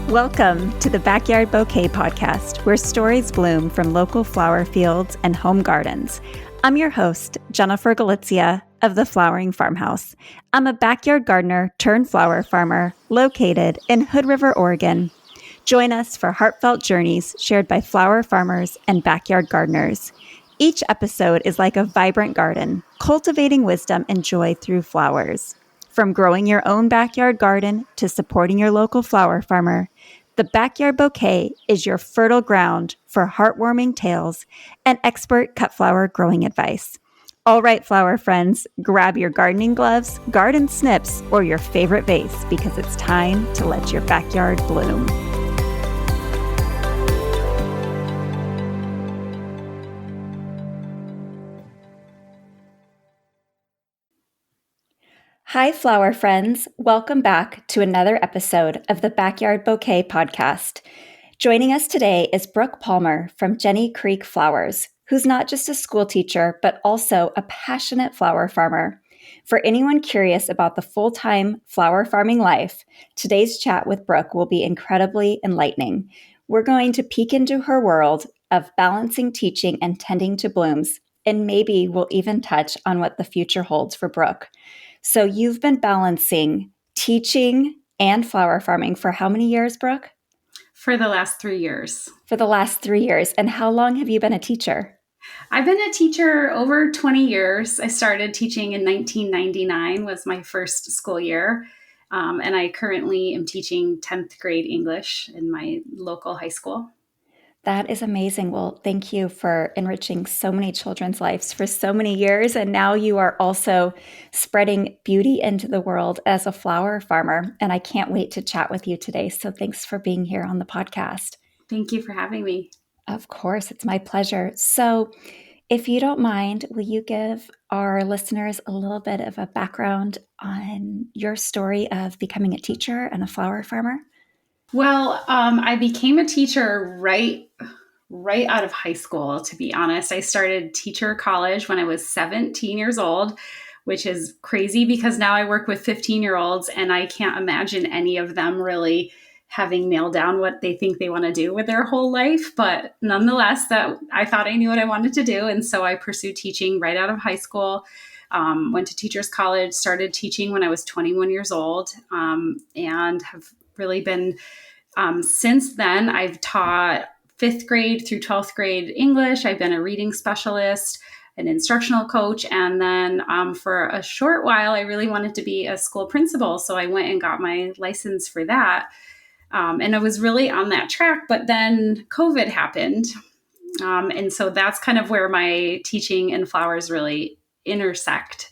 Welcome to the Backyard Bouquet podcast, where stories bloom from local flower fields and home gardens. I'm your host, Jennifer Galizia of the Flowering Farmhouse. I'm a backyard gardener turned flower farmer located in Hood River, Oregon. Join us for heartfelt journeys shared by flower farmers and backyard gardeners. Each episode is like a vibrant garden, cultivating wisdom and joy through flowers. From growing your own backyard garden to supporting your local flower farmer, the Backyard Bouquet is your fertile ground for heartwarming tales and expert cut flower growing advice. All right, flower friends, grab your gardening gloves, garden snips, or your favorite vase because it's time to let your backyard bloom. Hi, flower friends. Welcome back to another episode of the Backyard Bouquet podcast. Joining us today is Brooke Palmer from Jenny Creek Flowers, who's not just a school teacher, but also a passionate flower farmer. For anyone curious about the full-time flower farming life, today's chat with Brooke will be incredibly enlightening. We're going to peek into her world of balancing teaching and tending to blooms, and maybe we'll even touch on what the future holds for Brooke. So you've been balancing teaching and flower farming for how many years, Brooke? For the last 3 years. For the last 3 years. And how long have you been a teacher? I've been a teacher over 20 years. I started teaching in 1999 was my first school year. And I currently am teaching 10th grade English in my local high school. That is amazing. Well, thank you for enriching so many children's lives for so many years. And now you are also spreading beauty into the world as a flower farmer. And I can't wait to chat with you today. So thanks for being here on the podcast. Thank you for having me. Of course, it's my pleasure. So if you don't mind, will you give our listeners a little bit of a background on your story of becoming a teacher and a flower farmer? Well, I became a teacher right out of high school, to be honest. I started teacher college when I was 17 years old, which is crazy because now I work with 15-year-olds and I can't imagine any of them really having nailed down what they think they want to do with their whole life. But nonetheless, that I thought I knew what I wanted to do. And so I pursued teaching right out of high school, went to teachers college, started teaching when I was 21 years old, and have really been, since then, I've taught 5th grade through 12th grade English. I've been a reading specialist, an instructional coach. And then for a short while, I really wanted to be a school principal. So I went and got my license for that. And I was really on that track, but then COVID happened. And so that's kind of where my teaching and flowers really intersect.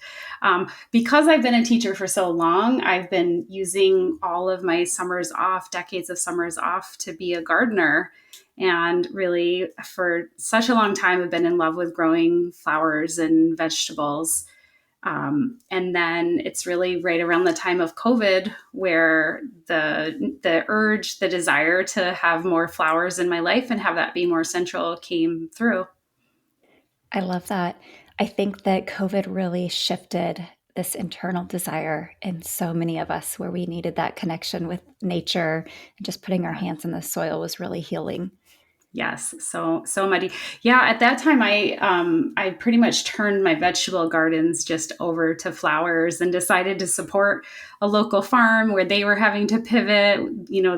Because I've been a teacher for so long, I've been using all of my summers off, decades of summers off, to be a gardener. And really, for such a long time, I've been in love with growing flowers and vegetables. And then it's really right around the time of COVID where the urge, the desire to have more flowers in my life and have that be more central came through. I love that. I think that COVID really shifted this internal desire in so many of us where we needed that connection with nature, and just putting our hands in the soil was really healing. Yes. So muddy. Yeah. At that time, I pretty much turned my vegetable gardens just over to flowers and decided to support a local farm where they were having to pivot,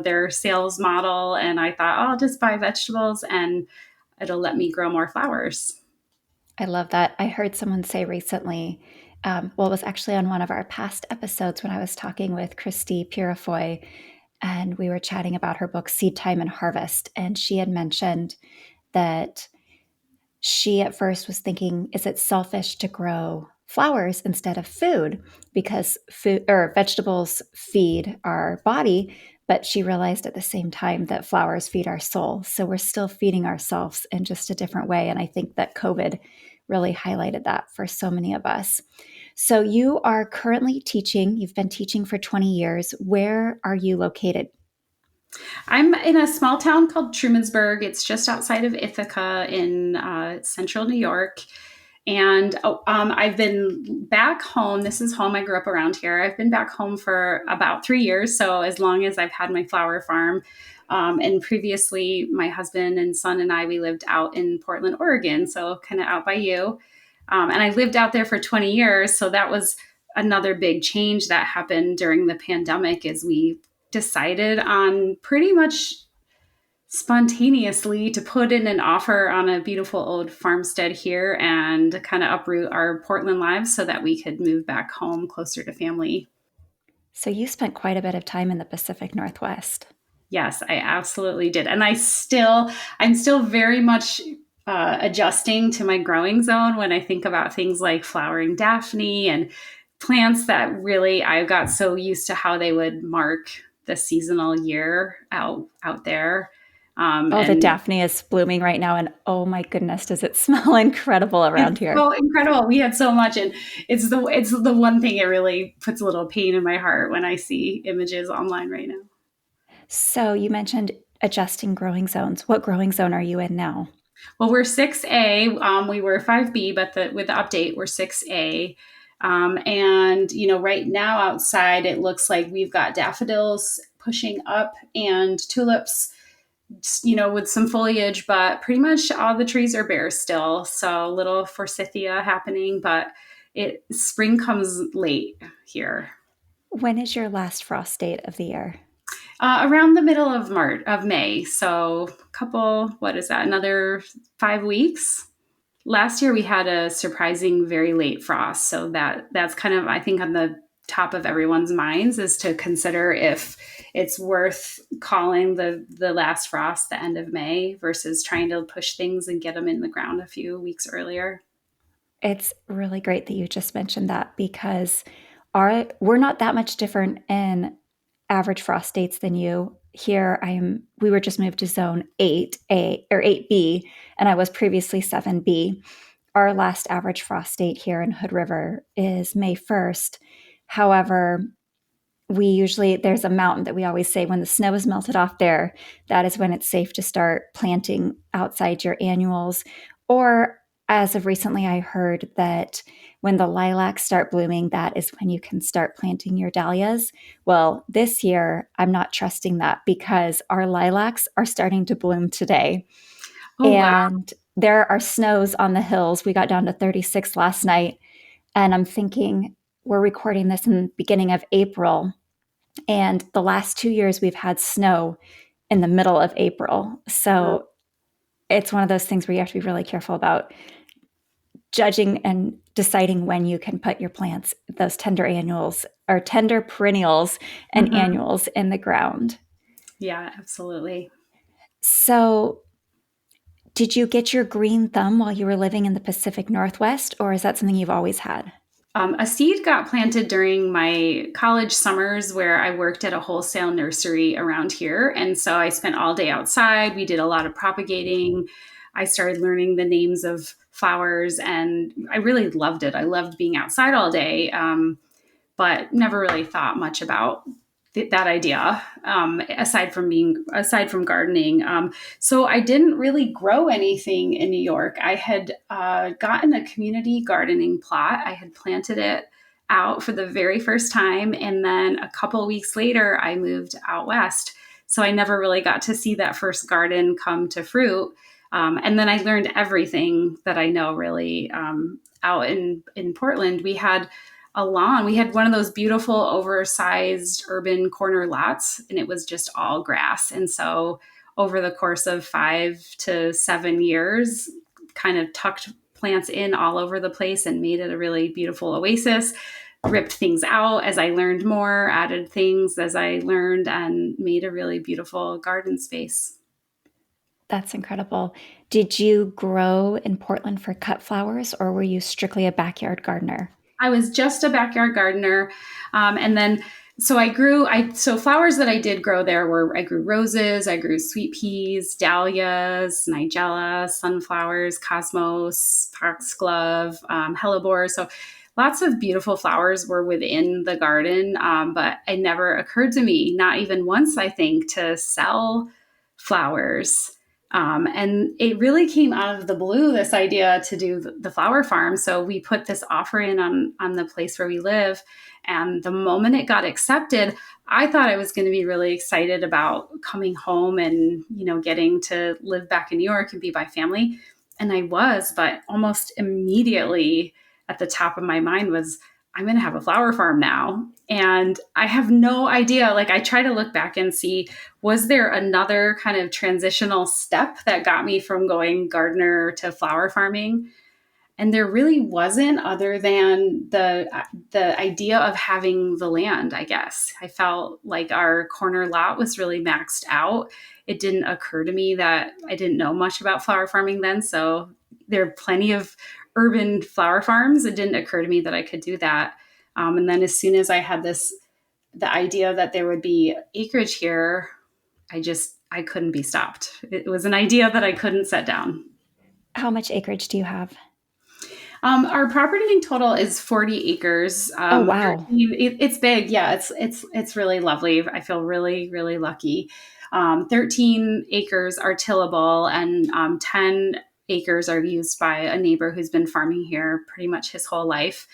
their sales model. And I thought, I'll just buy vegetables and it'll let me grow more flowers. I love that. I heard someone say recently, it was actually on one of our past episodes when I was talking with Christy Purifoy, and we were chatting about her book, Seed Time and Harvest. And she had mentioned that she at first was thinking, is it selfish to grow flowers instead of food? Because food or vegetables feed our body, but she realized at the same time that flowers feed our soul. So we're still feeding ourselves in just a different way. And I think that COVID really highlighted that for so many of us. So you are currently teaching. You've been teaching for 20 years. Where are you located? I'm in a small town called Trumansburg. It's just outside of Ithaca in central New York. And I've been back home. This is home. I grew up around here. I've been back home for about 3 years. So as long as I've had my flower farm. And previously, my husband and son and I, we lived out in Portland, Oregon. So kind of out by you. And I lived out there for 20 years. So that was another big change that happened during the pandemic is we decided on pretty much spontaneously to put in an offer on a beautiful old farmstead here and kind of uproot our Portland lives so that we could move back home closer to family. So you spent quite a bit of time in the Pacific Northwest. Yes, I absolutely did. And I'm still very much adjusting to my growing zone when I think about things like flowering Daphne and plants that really I got so used to how they would mark the seasonal year out there. Oh, the And Daphne is blooming right now. And oh my goodness, does it smell incredible around it's here? so incredible. We had so much, and it's the one thing it really puts a little pain in my heart when I see images online right now. So you mentioned adjusting growing zones. What growing zone are you in now? Well, we're 6A. We were 5B, but with the update, we're 6A. And, right now outside, it looks like we've got daffodils pushing up and tulips, with some foliage, but pretty much all the trees are bare still. So a little forsythia happening, but spring comes late here. When is your last frost date of the year? Around the middle of May. So what is that? Another 5 weeks. Last year we had a surprising very late frost, so that's kind of I think on the top of everyone's minds is to consider if it's worth calling the last frost the end of May versus trying to push things and get them in the ground a few weeks earlier. It's really great that you just mentioned that because we're not that much different in average frost dates than you. Here we were just moved to zone 8A or 8B, and I was previously 7B. Our last average frost date here in Hood River is May 1st. However, there's a mountain that we always say when the snow is melted off there, that is when it's safe to start planting outside your annuals. Or as of recently, I heard that when the lilacs start blooming, that is when you can start planting your dahlias. Well, this year, I'm not trusting that because our lilacs are starting to bloom today. Oh wow. And there are snows on the hills. We got down to 36 last night. And I'm thinking, we're recording this in the beginning of April. And the last 2 years, we've had snow in the middle of April. So it's one of those things where you have to be really careful about judging and deciding when you can put your plants, those tender annuals or tender perennials and annuals in the ground. Yeah, absolutely. So did you get your green thumb while you were living in the Pacific Northwest, or is that something you've always had? A seed got planted during my college summers where I worked at a wholesale nursery around here. And so I spent all day outside. We did a lot of propagating. I started learning the names of flowers and I really loved it. I loved being outside all day, but never really thought much about that idea aside from gardening. So I didn't really grow anything in New York. I had gotten a community gardening plot. I had planted it out for the very first time, and then a couple weeks later, I moved out west. So I never really got to see that first garden come to fruit. And then I learned everything that I know really out in Portland. We had a lawn. We had one of those beautiful oversized urban corner lots, and it was just all grass. And so over the course of 5 to 7 years, kind of tucked plants in all over the place and made it a really beautiful oasis. Ripped things out as I learned more, added things as I learned, and made a really beautiful garden space. That's incredible. Did you grow in Portland for cut flowers, or were you strictly a backyard gardener? I was just a backyard gardener. And then, so flowers that I did grow there I grew roses, I grew sweet peas, dahlias, nigella, sunflowers, cosmos, foxglove, hellebore. So lots of beautiful flowers were within the garden. But it never occurred to me, not even once, I think, to sell flowers. And it really came out of the blue, this idea to do the flower farm. So we put this offer in on the place where we live. And the moment it got accepted, I thought I was going to be really excited about coming home and, getting to live back in New York and be by family. And I was, but almost immediately at the top of my mind was, I'm going to have a flower farm now. And I have no idea. Like, I try to look back and see, was there another kind of transitional step that got me from going gardener to flower farming? And there really wasn't, other than the idea of having the land, I guess. I felt like our corner lot was really maxed out. It didn't occur to me that I didn't know much about flower farming then. So there are plenty of urban flower farms. It didn't occur to me that I could do that. And then as soon as I had the idea that there would be acreage here, I couldn't be stopped. It was an idea that I couldn't set down. How much acreage do you have? Our property in total is 40 acres. Oh, wow. It's big. Yeah, it's really lovely. I feel really, really lucky. 13 acres are tillable, and 10 acres are used by a neighbor who's been farming here pretty much his whole life.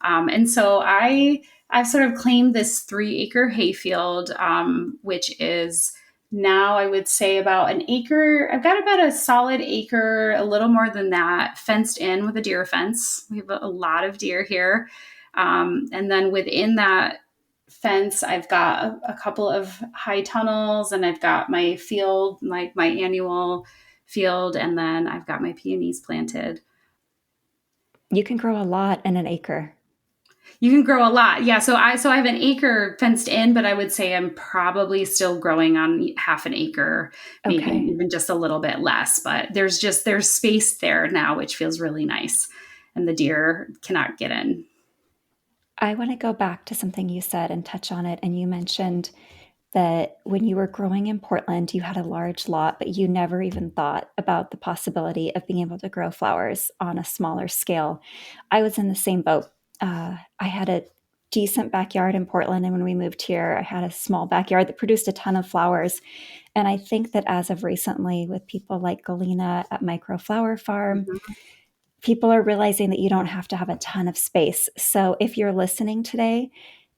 And so I've sort of claimed this 3-acre hayfield, which is now I would say about an acre. I've got about a solid acre, a little more than that, fenced in with a deer fence. We have a lot of deer here. And then within that fence, I've got a couple of high tunnels, and I've got my field, like my annual field, and then I've got my peonies planted. You can grow a lot in an acre. You can grow a lot. Yeah. So I have an acre fenced in, but I would say I'm probably still growing on half an acre, maybe Okay. even just a little bit less. But there's space there now, which feels really nice. And the deer cannot get in. I want to go back to something you said and touch on it. And you mentioned that when you were growing in Portland, you had a large lot, but you never even thought about the possibility of being able to grow flowers on a smaller scale. I was in the same boat. I had a decent backyard in Portland. And when we moved here, I had a small backyard that produced a ton of flowers. And I think that as of recently, with people like Galena at Micro Flower Farm, Mhm. people are realizing that you don't have to have a ton of space. So if you're listening today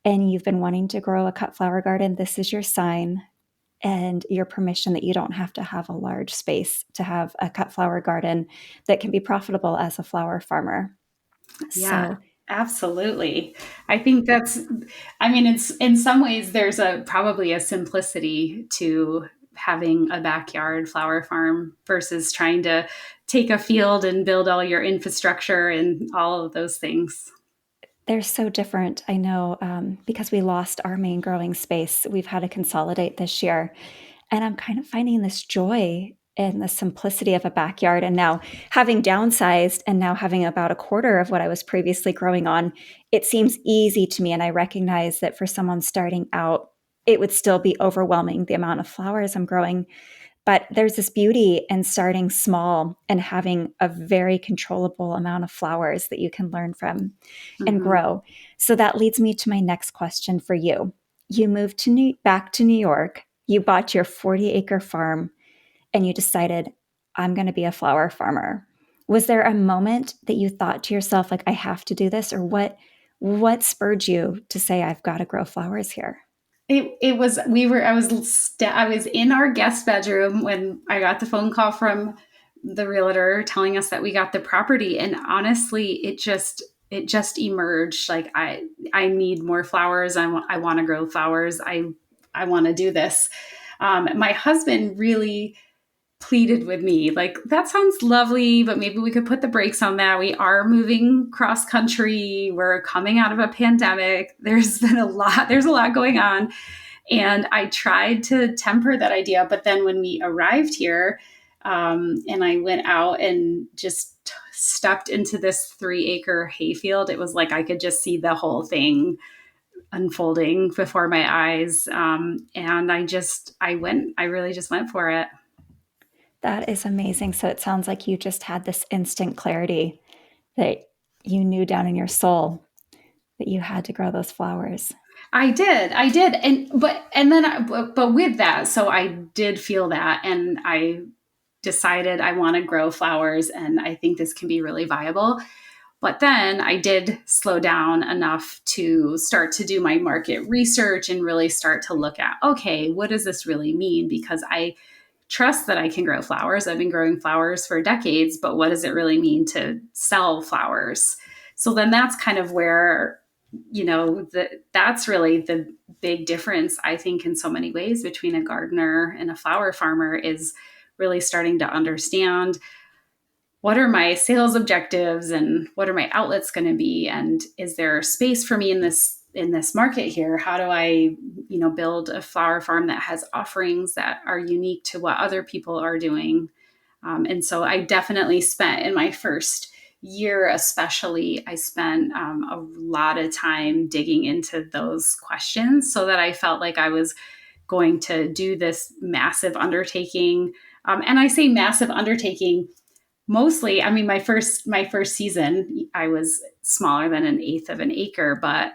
and you've been wanting to grow a cut flower garden, this is your sign and your permission that you don't have to have a large space to have a cut flower garden that can be profitable as a flower farmer. Yeah, So absolutely. I think it's in some ways there's probably a simplicity to having a backyard flower farm versus trying to take a field and build all your infrastructure and all of those things. they're so different. I know because we lost our main growing space, we've had to consolidate this year. And I'm kind of finding this joy in the simplicity of a backyard. And now having downsized and now having about a quarter of what I was previously growing on, it seems easy to me. And I recognize that for someone starting out, it would still be overwhelming the amount of flowers I'm growing. But there's this beauty in starting small and having a very controllable amount of flowers that you can learn from and Mhm. grow. So that leads me to my next question for you. You moved back to New York. You bought your 40-acre farm and you decided, I'm going to be a flower farmer. Was there a moment that you thought to yourself, like, I have to do this? Or what spurred you to say, I've got to grow flowers here? It was we were I was in our guest bedroom when I got the phone call from the realtor telling us that we got the property, and honestly it just emerged like I need more flowers. I want to grow flowers. I want to do this. My husband really pleaded with me like, that sounds lovely, but maybe we could put the brakes on that. We are moving cross country, we're coming out of a pandemic, there's a lot going on. And I tried to temper that idea, but then when we arrived here, and I went out and just stepped into this 3-acre hayfield, it was like I could just see the whole thing unfolding before my eyes. And I really just went for it. That is amazing. So it sounds like you just had this instant clarity that you knew down in your soul that you had to grow those flowers. I did, and but and then but with that, so I did feel that, and I decided I want to grow flowers and I think this can be really viable. But then I did slow down enough to start to do my market research and really start to look at, okay, what does this really mean? Because I trust that I can grow flowers. I've been growing flowers for decades, but what does it really mean to sell flowers? So then that's kind of where, that's really the big difference, I think, in so many ways between a gardener and a flower farmer is really starting to understand what are my sales objectives and what are my outlets going to be, and is there space for me in this market here? How do I build a flower farm that has offerings that are unique to what other people are doing? And so I definitely spent in my first year, especially, I spent a lot of time digging into those questions so that I felt like I was going to do this massive undertaking. And I say massive undertaking mostly, I mean, my first season, I was smaller than an eighth of an acre, but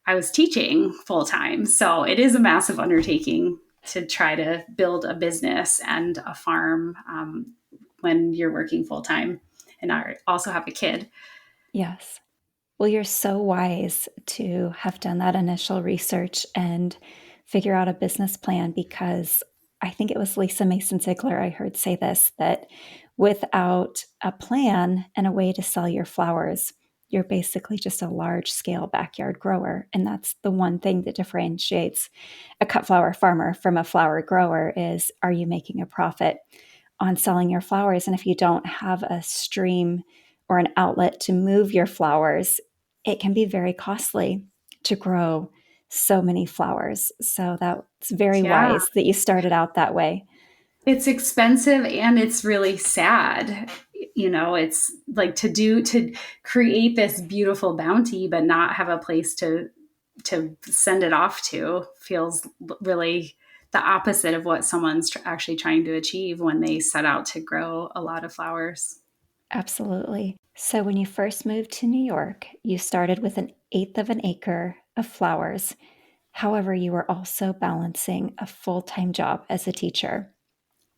I was teaching full time. So it is a massive undertaking to try to build a business and a farm when you're working full time. And I also have a kid. Yes. Well, you're so wise to have done that initial research and figure out a business plan, because I think it was Lisa Mason Ziegler I heard say this, that without a plan and a way to sell your flowers, you're basically just a large scale backyard grower. And that's the one thing that differentiates a cut flower farmer from a flower grower is, are you making a profit on selling your flowers? And if you don't have a stream or an outlet to move your flowers, it can be very costly to grow so many flowers. So that's very Yeah. wise that you started out that way. It's expensive and it's really sad. It's like to create this beautiful bounty, but not have a place to send it off to feels really the opposite of what someone's actually trying to achieve when they set out to grow a lot of flowers. Absolutely. So when you first moved to New York, you started with an eighth of an acre of flowers. However, you were also balancing a full-time job as a teacher.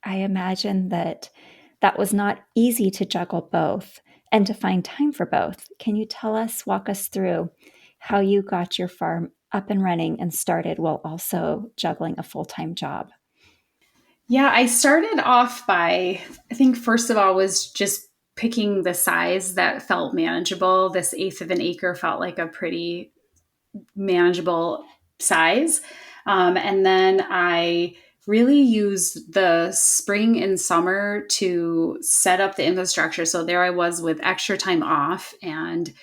I imagine that that was not easy to juggle both and to find time for both. Can you walk us through how you got your farm up and running and started while also juggling a full-time job? Yeah, I started off by, I think, first of all, was just picking the size that felt manageable. This eighth of an acre felt like a pretty manageable size. And then I really used the spring and summer to set up the infrastructure. So there I was with extra time off, and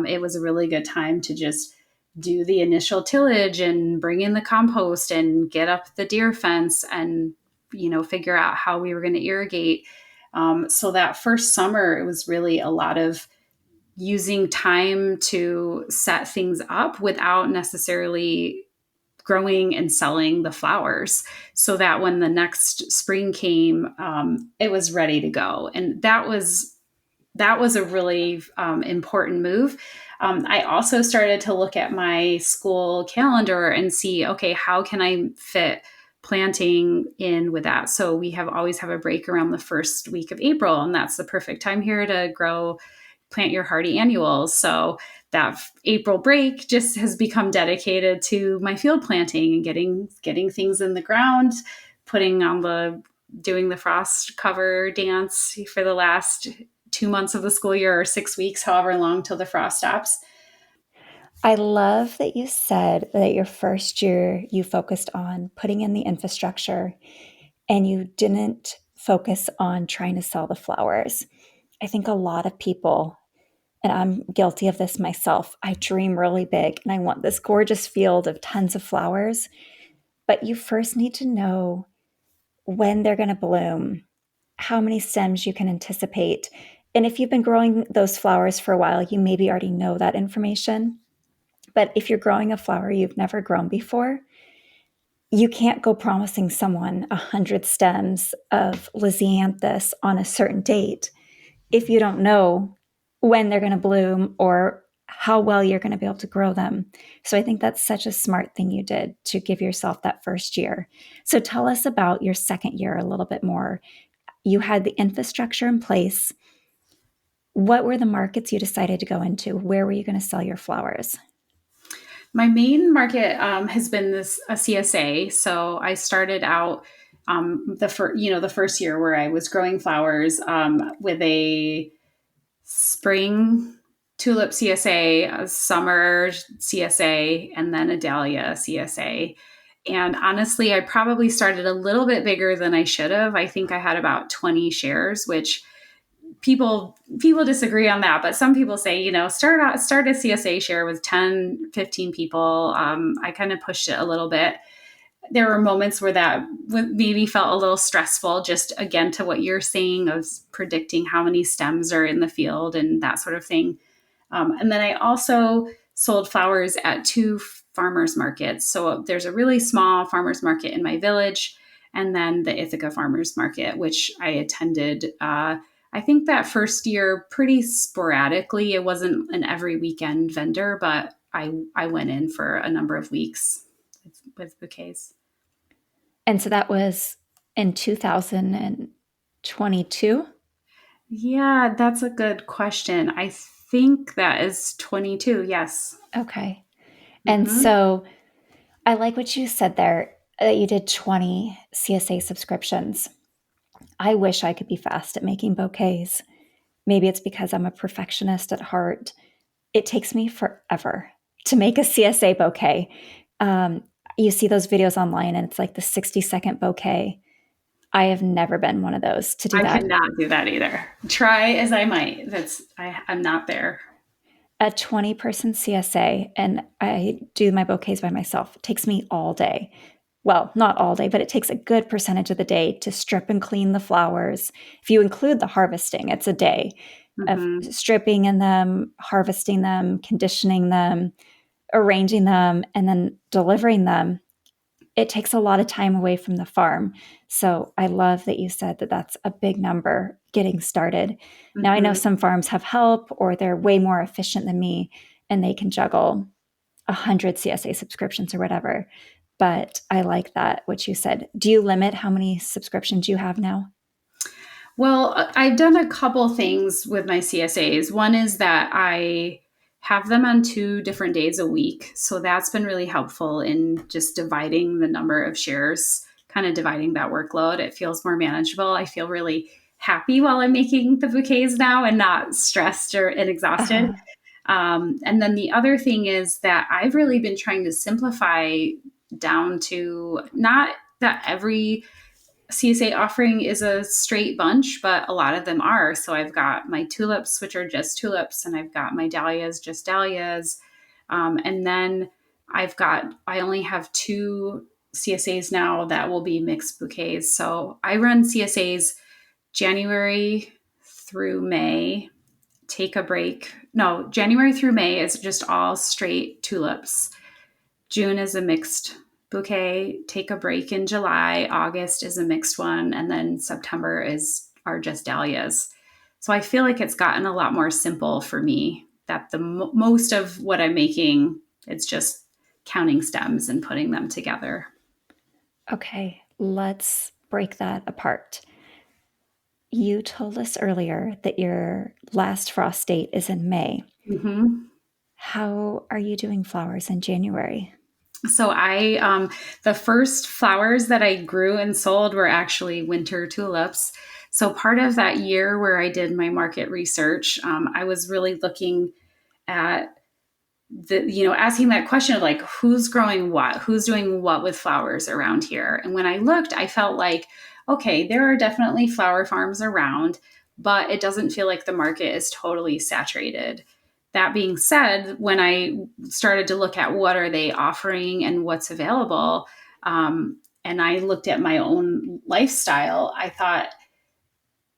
it was a really good time to just do the initial tillage and bring in the compost and get up the deer fence and figure out how we were going to irrigate. So that first summer, it was really a lot of using time to set things up without necessarily growing and selling the flowers, so that when the next spring came, it was ready to go. And that was a really important move. I also started to look at my school calendar and see, okay, how can I fit planting in with that? So we always have a break around the first week of April, and that's the perfect time here to plant your hardy annuals. So that April break just has become dedicated to my field planting and getting things in the ground, doing the frost cover dance for the last 2 months of the school year, or 6 weeks, however long till the frost stops. I love that you said that your first year you focused on putting in the infrastructure and you didn't focus on trying to sell the flowers. I think a lot of people, and I'm guilty of this myself, I dream really big and I want this gorgeous field of tons of flowers, but you first need to know when they're going to bloom, how many stems you can anticipate. And if you've been growing those flowers for a while, you maybe already know that information. But if you're growing a flower you've never grown before, you can't go promising someone 100 stems of Lysianthus on a certain date if you don't know when they're going to bloom or how well you're going to be able to grow them. So I think that's such a smart thing you did to give yourself that first year. So tell us about your second year a little bit more. you had the infrastructure in place. What were the markets you decided to go into? Where were you going to sell your flowers? My main market has been a CSA. So I started out the first year where I was growing flowers with a spring tulip CSA, a summer CSA, and then a dahlia CSA. And honestly, I probably started a little bit bigger than I should have. I think I had about 20 shares, which people disagree on that, but some people say, start a CSA share with 10, 15 people. I kind of pushed it a little bit. There were moments where that maybe felt a little stressful, just again to what you're saying of predicting how many stems are in the field and that sort of thing. And then I also sold flowers at 2 farmers markets. So there's a really small farmers market in my village, and then the Ithaca farmers market, which I attended. I think that first year pretty sporadically. It wasn't an every weekend vendor, but I went in for a number of weeks with bouquets. And so that was in 2022? Yeah, that's a good question. I think that is 22. Yes. Okay. And Mm-hmm. so I like what you said there, that you did 20 CSA subscriptions. I wish I could be fast at making bouquets. Maybe it's because I'm a perfectionist at heart. It takes me forever to make a CSA bouquet. You see those videos online and it's like the 60-second bouquet. I have never been one of those to do I that. cannot do that either. Try as I might. I'm not there. A 20-person CSA, and I do my bouquets by myself. It takes me all day. Well, not all day, but it takes a good percentage of the day to strip and clean the flowers. If you include the harvesting, it's a day of Mm-hmm. stripping in them, harvesting them, conditioning them, arranging them, and then delivering them. It takes a lot of time away from the farm. So I love that you said that that's a big number getting started. Now, I know Mm-hmm. some farms have help or they're way more efficient than me and they can juggle 100 CSA subscriptions or whatever. But I like that, what you said. Do you limit how many subscriptions you have now? Well, I've done a couple things with my CSAs. One is that I have them on 2 different days a week. So that's been really helpful in just dividing the number of shares, kind of dividing that workload. It feels more manageable. I feel really happy while I'm making the bouquets now and not stressed and exhausted. Uh, And then the other thing is that I've really been trying to simplify down to not that every CSA offering is a straight bunch, but a lot of them are. So I've got my tulips, which are just tulips, and I've got my dahlias, just dahlias. And then I only have 2 CSAs now that will be mixed bouquets. So I run CSAs January through May, take a break. No, January through May is just all straight tulips. June is a mixed bouquet. Take a break in July. August is a mixed one. And then September are just dahlias. So I feel like it's gotten a lot more simple for me that most of what I'm making, it's just counting stems and putting them together. okay, let's break that apart. You told us earlier that your last frost date is in May. Mm-hmm. How are you doing flowers in January? So the first flowers that I grew and sold were actually winter tulips. So part of that year where I did my market research, I was really looking at asking that question of like, who's growing what, who's doing what with flowers around here. And when I looked, I felt like, okay, there are definitely flower farms around, but it doesn't feel like the market is totally saturated. That being said, when I started to look at what are they offering and what's available, and I looked at my own lifestyle, I thought,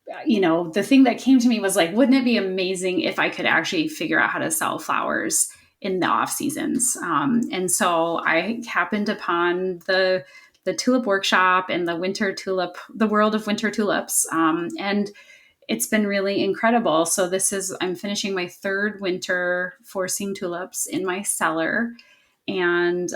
the thing that came to me was like, wouldn't it be amazing if I could actually figure out how to sell flowers in the off seasons? And so I happened upon the tulip workshop and the world of winter tulips. And it's been really incredible. So I'm finishing my 3rd winter forcing tulips in my cellar. And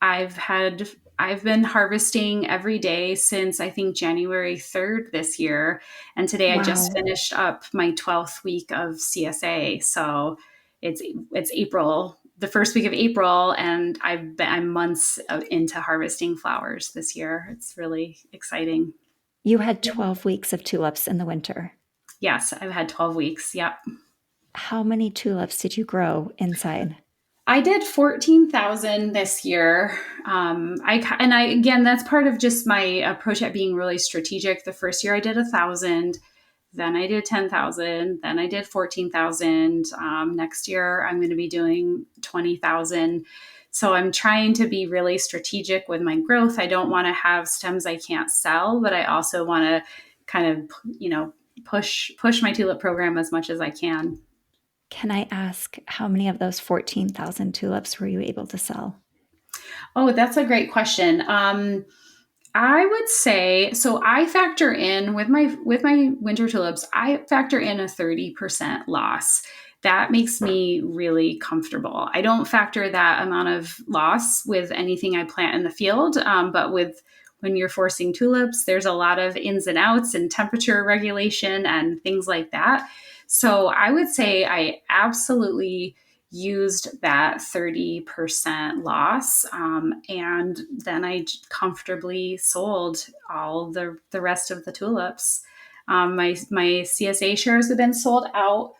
I've had I've been harvesting every day since I think January 3rd this year. And today I just Wow. finished up my 12th week of CSA. So it's April, the first week of April, and I'm months into harvesting flowers this year. It's really exciting. You had 12 weeks of tulips in the winter. Yes, I've had 12 weeks. Yep. How many tulips did you grow inside? I did 14,000 this year. Again, that's part of just my approach at being really strategic. The first year I did 1,000, then I did 10,000, then I did 14,000. Next year I'm going to be doing 20,000. So I'm trying to be really strategic with my growth. I don't want to have stems I can't sell, but I also want to kind of, push my tulip program as much as I can. Can I ask how many of those 14,000 tulips were you able to sell? Oh, that's a great question. I would say so. I factor in with my winter tulips. I factor in a 30% loss. That makes me really comfortable. I don't factor that amount of loss with anything I plant in the field, but with when you're forcing tulips, there's a lot of ins and outs and temperature regulation and things like that. So I would say I absolutely used that 30% loss. And then I comfortably sold all the rest of the tulips. My CSA shares have been sold out.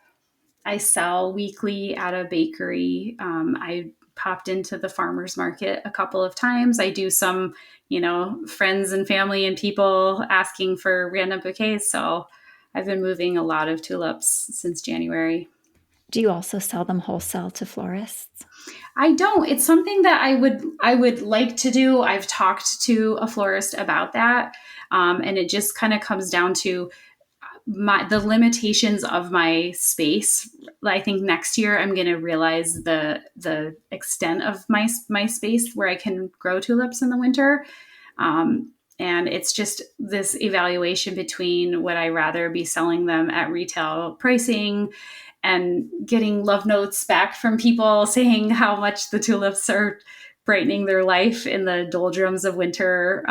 I sell weekly at a bakery. I popped into the farmer's market a couple of times. I do some, friends and family and people asking for random bouquets. So I've been moving a lot of tulips since January. Do you also sell them wholesale to florists? I don't. It's something that I would like to do. I've talked to a florist about that, and it just kind of comes down to the limitations of my space. I think next year I'm going to realize the extent of my space where I can grow tulips in the winter. And it's just this evaluation between would I rather be selling them at retail pricing and getting love notes back from people saying how much the tulips are brightening their life in the doldrums of winter,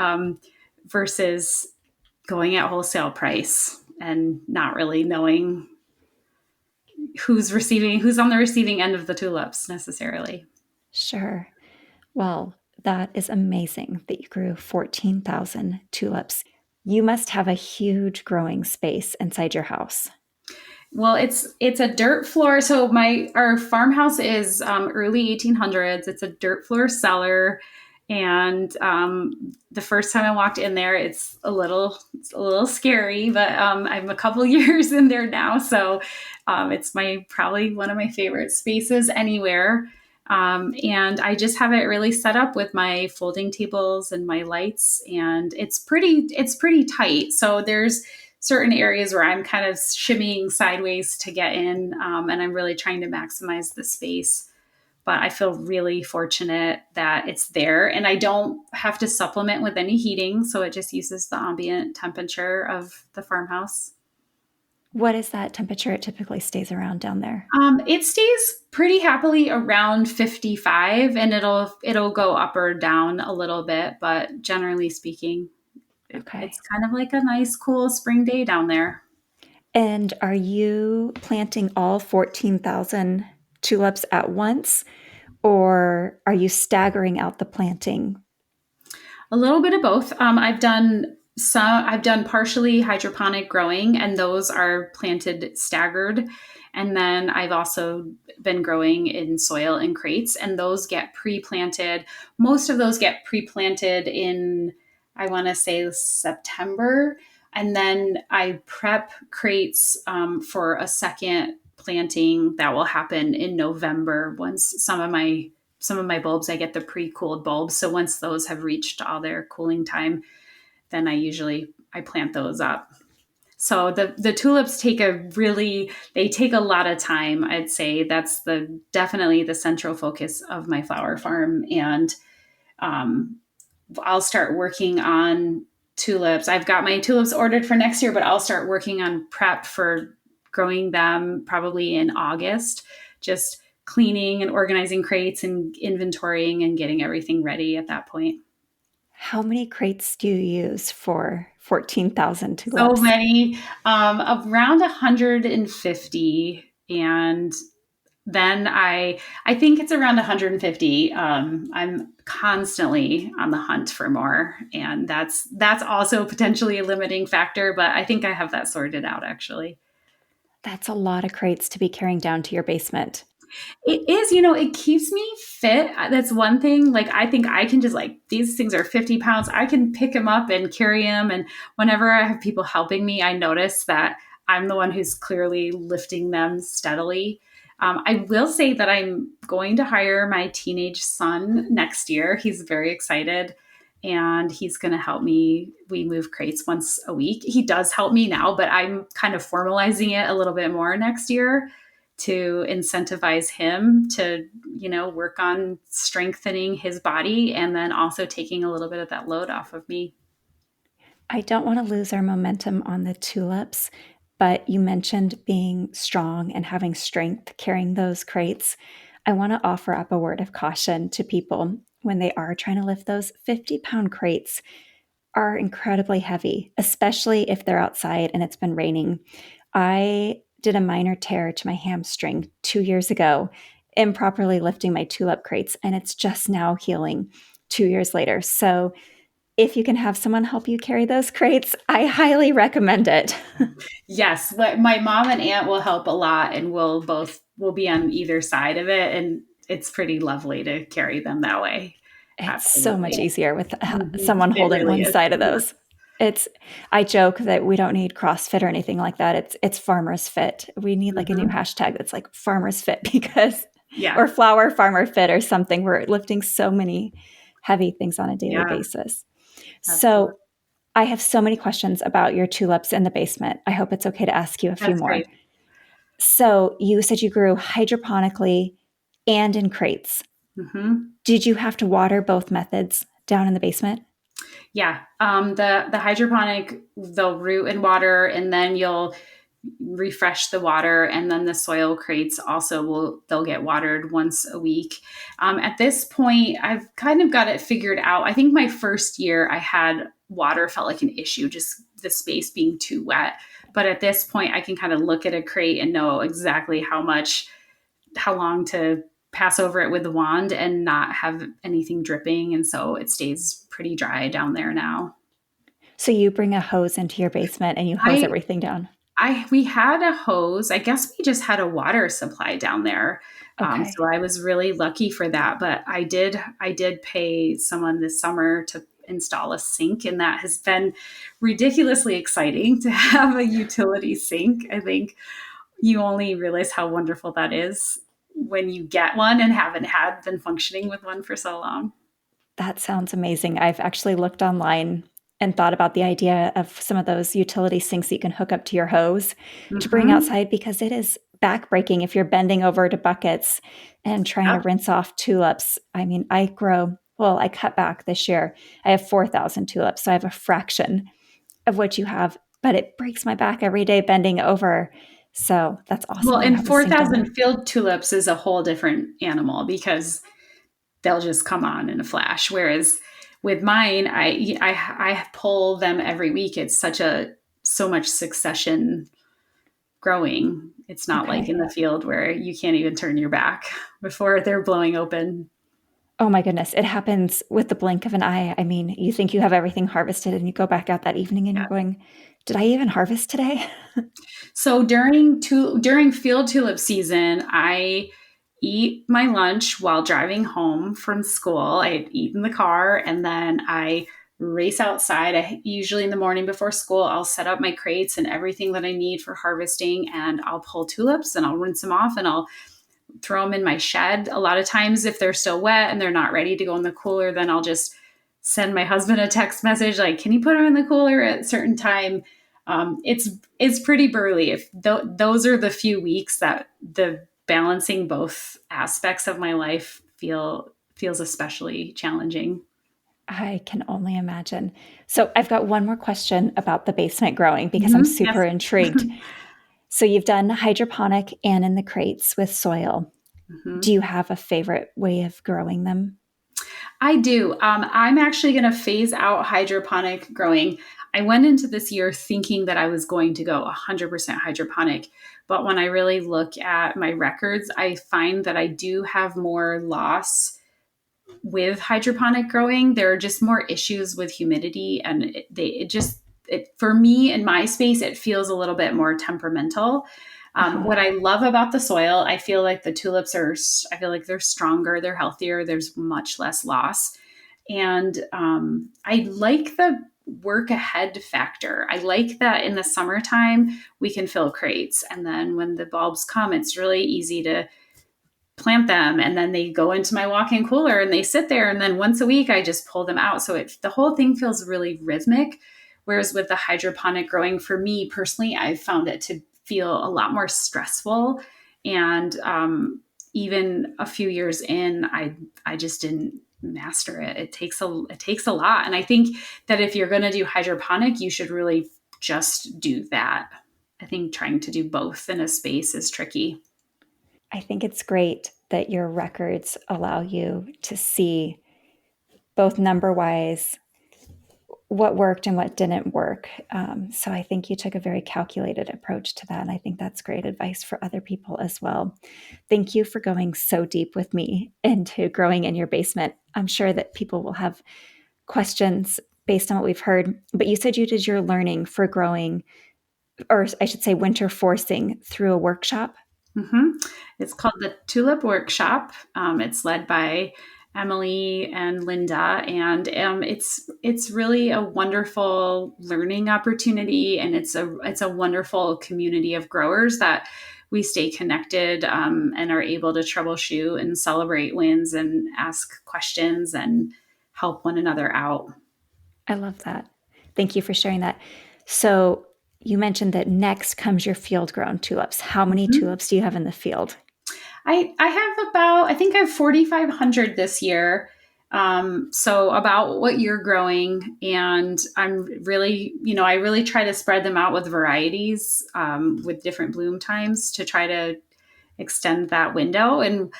versus going at wholesale price and not really knowing who's on the receiving end of the tulips necessarily. Sure. Well, that is amazing that you grew 14,000 tulips. You must have a huge growing space inside your house. Well, it's a dirt floor. So our farmhouse is early 1800s. It's a dirt floor cellar, and the first time I walked in there, it's a little scary. But I'm a couple years in there now, so it's my probably one of my favorite spaces anywhere. And I just have it really set up with my folding tables and my lights, and it's pretty tight. So there's certain areas where I'm kind of shimmying sideways to get in, and I'm really trying to maximize the space. But I feel really fortunate that it's there, and I don't have to supplement with any heating, so it just uses the ambient temperature of the farmhouse. What is that temperature it typically stays around down there? It stays pretty happily around 55, and it'll go up or down a little bit, but generally speaking, it's Okay. kind of like a nice, cool spring day down there. And are you planting all 14,000 tulips at once, or are you staggering out the planting? A little bit of both. I've done partially hydroponic growing, and those are planted staggered. And then I've also been growing in soil in crates, and those get pre-planted. Most of those get pre-planted in, I want to say, September. And then I prep crates for a second planting that will happen in November once some of my bulbs, I get the pre-cooled bulbs. So once those have reached all their cooling time, then I plant those up. So the tulips they take a lot of time. I'd say that's definitely the central focus of my flower farm. And um, I'll start working on tulips. I've got my tulips ordered for next year, but I'll start working on prep for growing them probably in August. Just cleaning and organizing crates and inventorying and getting everything ready at that point. How many crates do you use for 14,000 So tulips? many, around 150, and then I think it's around 150. I'm constantly on the hunt for more, and that's also potentially a limiting factor, but I think I have that sorted out actually. That's a lot of crates to be carrying down to your basement. It is, it keeps me fit. That's one thing. Like, I think I can just, like, these things are 50 pounds. I can pick them up and carry them. And whenever I have people helping me, I notice that I'm the one who's clearly lifting them steadily. I will say that I'm going to hire my teenage son next year. He's very excited and he's going to help me. We move crates once a week. He does help me now, but I'm kind of formalizing it a little bit more next year to incentivize him to, work on strengthening his body and then also taking a little bit of that load off of me. I don't want to lose our momentum on the tulips, but you mentioned being strong and having strength carrying those crates. I want to offer up a word of caution to people when they are trying to lift those 50-pound crates are incredibly heavy, especially if they're outside and it's been raining. I did a minor tear to my hamstring 2 years ago, improperly lifting my tulip crates, and it's just now healing 2 years later. So if you can have someone help you carry those crates, I highly recommend it. Yes, my mom and aunt will help a lot, and we'll be on either side of it, and it's pretty lovely to carry them that way. It's so much Absolutely. easier with Mhm. someone It holding really one is. side of Yeah. those. It's I joke that we don't need CrossFit or anything like that. It's farmers fit. We need like a new Mhm. hashtag that's like farmers fit because Yeah. or flower farmer fit or something. We're lifting so many heavy things on a daily Yeah. basis. Absolutely. So I have so many questions about your tulips in the basement. I hope it's okay to ask you a few That's great. more. So you said you grew hydroponically and in crates. Mhm. Did you have to water both methods down in the basement? Yeah. The hydroponic, they'll root in water, and then you'll refresh the water, and then the soil crates also they'll get watered once a week. At this point, I've kind of got it figured out. I think my first year I had water felt like an issue, just the space being too wet. But at this point, I can kind of look at a crate and know exactly how long to pass over it with the wand and not have anything dripping. And so it stays pretty dry down there now. So you bring a hose into your basement and you hose I everything down. we had a hose. I guess we just had a water supply down there. So Okay. I was really lucky for that. But I did pay someone this summer to install a sink, and that has been ridiculously exciting to have a utility sink. I think you only realize how wonderful that is when you get one and haven't had been functioning with one for so long. That sounds amazing. I've actually looked online and thought about the idea of some of those utility sinks that you can hook up to your hose to bring Hmm. outside because it is backbreaking if you're bending over to buckets and trying to Yep. rinse off tulips. I mean, I cut back this year. I have 4,000 tulips, so I have a fraction of what you have, but it breaks my back every day bending over. So that's awesome Well, that you and have a sink down 4,000 there. field tulips is a whole different animal because they'll just come on in a flash. Whereas with mine, I pull them every week. It's so much succession growing. It's not like in Okay. the field where you can't even turn your back before they're blowing open. Oh my goodness, it happens with the blink of an eye. I mean, you think you have everything harvested and you go back out that evening and you're Yeah. going, "Did I even harvest today?" So during field tulip season, I eat my lunch while driving home from school. I eat in the car, and then I race outside. Usually in the morning before school, I'll set up my crates and everything that I need for harvesting, and I'll pull tulips and I'll rinse them off and I'll throw them in my shed. A lot of times, if they're still wet and they're not ready to go in the cooler, then I'll just send my husband a text message like, "Can you put them in the cooler at a certain time?" It's pretty burly. If those are the few weeks that the balancing both aspects of my life feels especially challenging. I can only imagine. So, I've got one more question about the basement growing because I'm Mhm. Yes. super intrigued. So, you've done hydroponic and in the crates with soil. Do Mhm. you have a favorite way of growing them? I do. I'm actually going to phase out hydroponic growing. I went into this year thinking that I was going to go 100% hydroponic. But when I really look at my records, I find that I do have more loss with hydroponic growing. There are just more issues with humidity, and for me in my space, it feels a little bit more temperamental. Uh-huh. What I love about the soil, I feel like the tulips I feel like they're stronger, they're healthier, there's much less loss. And I like the work ahead factor. I like that in the summertime, we can fill crates. And then when the bulbs come, it's really easy to plant them, and then they go into my walk-in cooler and they sit there, and then once a week I just pull them out. So the whole thing feels really rhythmic. Whereas with the hydroponic growing, for me personally, I've found it to feel a lot more stressful. And even a few years in, I just didn't master it. It takes a lot. And I think that if you're going to do hydroponic, you should really just do that. I think trying to do both in a space is tricky. I think it's great that your records allow you to see both number wise what worked and what didn't work. So I think you took a very calculated approach to that. And I think that's great advice for other people as well. Thank you for going so deep with me into growing in your basement. I'm sure that people will have questions based on what we've heard. But you said you did your learning for growing, or I should say, winter forcing through a workshop. hmm It's called the Tulip Workshop. It's led by Emily and Linda, and it's really a wonderful learning opportunity, and it's a wonderful community of growers that we stay connected, and are able to troubleshoot and celebrate wins and ask questions and help one another out. I love that. Thank you for sharing that. So you mentioned that next comes your field grown tulips. How many Mhm. tulips do you have in the field? I have I think I have 4,500 this year. So about what you're growing. And I'm really, I really try to spread them out with varieties, with different bloom times to try to extend that window. And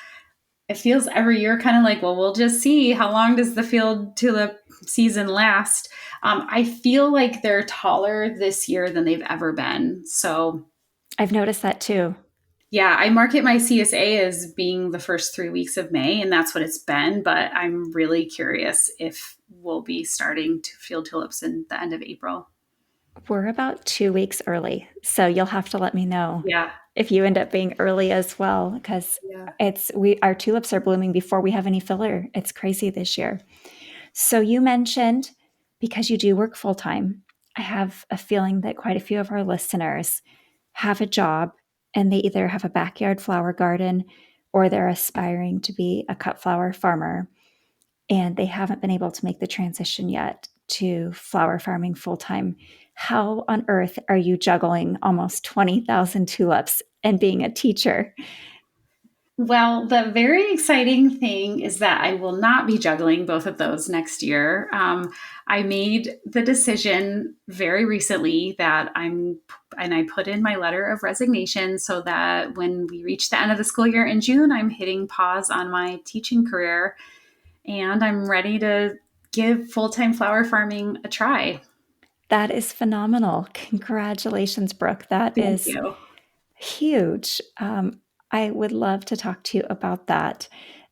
it feels every year kind of like, well, we'll just see how long does the field tulip season last. I feel like they're taller this year than they've ever been. So I've noticed that too. yeah, I market my CSA as being the first 3 weeks of May, and that's what it's been. But I'm really curious if we'll be starting to field tulips in the end of April. We're about 2 weeks early. So you'll have to let me know Yeah. if you end up being early as well, because Yeah. our tulips are blooming before we have any filler. It's crazy this year. So you mentioned, because you do work full time, I have a feeling that quite a few of our listeners have a job and they either have a backyard flower garden or they're aspiring to be a cut flower farmer and they haven't been able to make the transition yet to flower farming full time. How on earth are you juggling almost 20,000 tulips and being a teacher? Well, the very exciting thing is that I will not be juggling both of those next year. I made the decision very recently and I put in my letter of resignation so that when we reach the end of the school year in June, I'm hitting pause on my teaching career and I'm ready to give full time flower farming a try. That is phenomenal. Congratulations, Brooke. That Thank is you. huge. I would love to talk to you about that.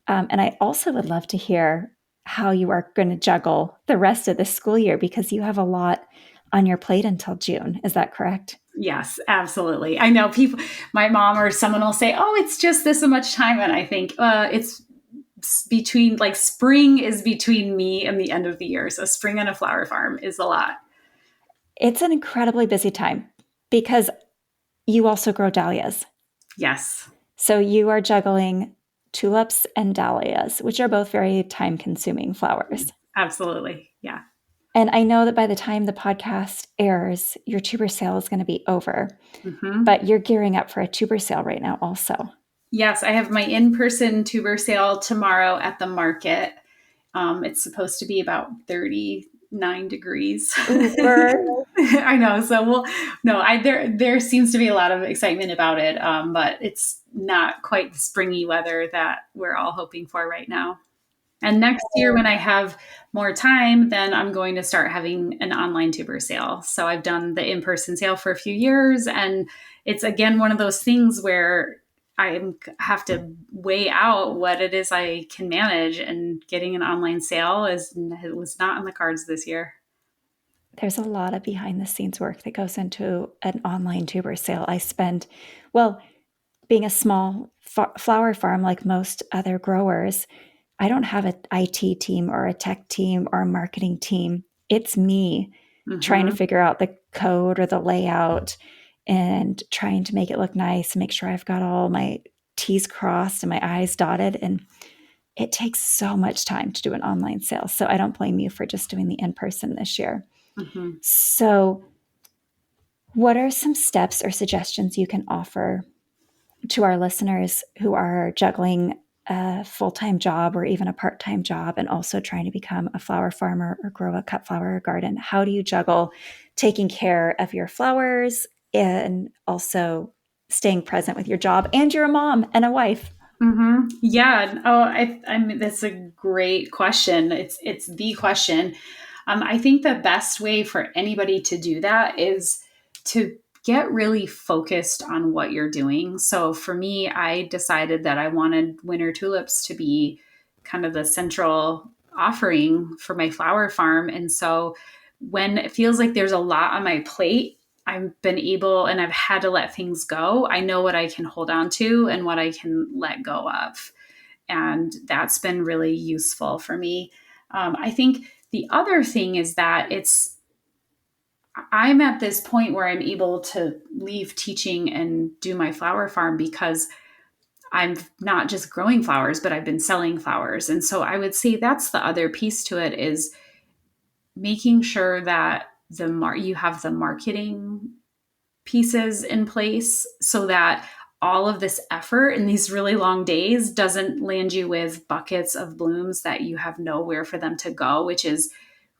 And I also would love to hear how you are going to juggle the rest of the school year because you have a lot on your plate until June. Is that correct? Yes, absolutely. I know people, my mom or someone will say, oh, it's just this much time. And I think it's between like spring is between me and the end of the year. So spring on a flower farm is a lot. It's an incredibly busy time because you also grow dahlias. Yes, So you are juggling tulips and dahlias, which are both very time consuming flowers. absolutely. Yeah. And I know that by the time the podcast airs, your tuber sale is going to be over, hmm but you're gearing up for a tuber sale right now, also. Yes, I have my in person tuber sale tomorrow at the market. It's supposed to be about 39 degrees. Ooh, I know. So we'll no, there seems to be a lot of excitement about it, but it's not quite the springy weather that we're all hoping for right now. And next year, when I have more time, then I'm going to start having an online tuber sale. So I've done the in-person sale for a few years, and it's again one of those things where I have to weigh out what it is I can manage, and getting an online sale it was not on the cards this year. There's a lot of behind the scenes work that goes into an online tuber sale. Well, being a small flower farm like most other growers, I don't have an IT team or a tech team or a marketing team. It's me trying to Mm-hmm. figure out the code or the layout and trying to make it look nice, make sure I've got all my T's crossed and my I's dotted. And it takes so much time to do an online sale. So I don't blame you for just doing the in person this year. Mm-hmm. So, what are some steps or suggestions you can offer to our listeners who are juggling a full-time job or even a part-time job and also trying to become a flower farmer or grow a cut flower garden? How do you juggle taking care of your flowers and also staying present with your job, and you're a mom and a wife? Mm-hmm. Yeah. Oh, I mean, that's a great question. It's the question. I think the best way for anybody to do that is to get really focused on what you're doing. So for me, I decided that I wanted winter tulips to be kind of the central offering for my flower farm. And so when it feels like there's a lot on my plate, I've been able and I've had to let things go. I know what I can hold on to and what I can let go of. And that's been really useful for me. I think the other thing is that I'm at this point where I'm able to leave teaching and do my flower farm because I'm not just growing flowers, but I've been selling flowers. And so I would say that's the other piece to it, is making sure that you have the marketing pieces in place so that all of this effort in these really long days doesn't land you with buckets of blooms that you have nowhere for them to go, which is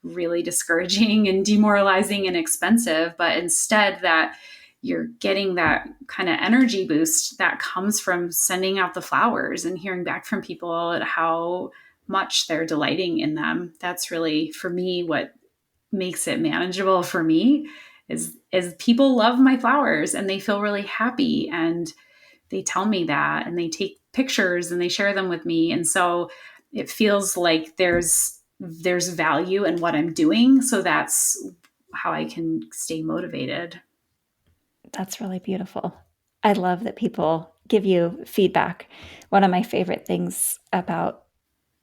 really discouraging and demoralizing and expensive. But instead, that you're getting that kind of energy boost that comes from sending out the flowers and hearing back from people at how much they're delighting in them. That's really, for me, what makes it manageable for me is people love my flowers and they feel really happy, and they tell me that, and they take pictures and they share them with me. And so it feels like there's value in what I'm doing. So that's how I can stay motivated. That's really beautiful. I love that people give you feedback. One of my favorite things about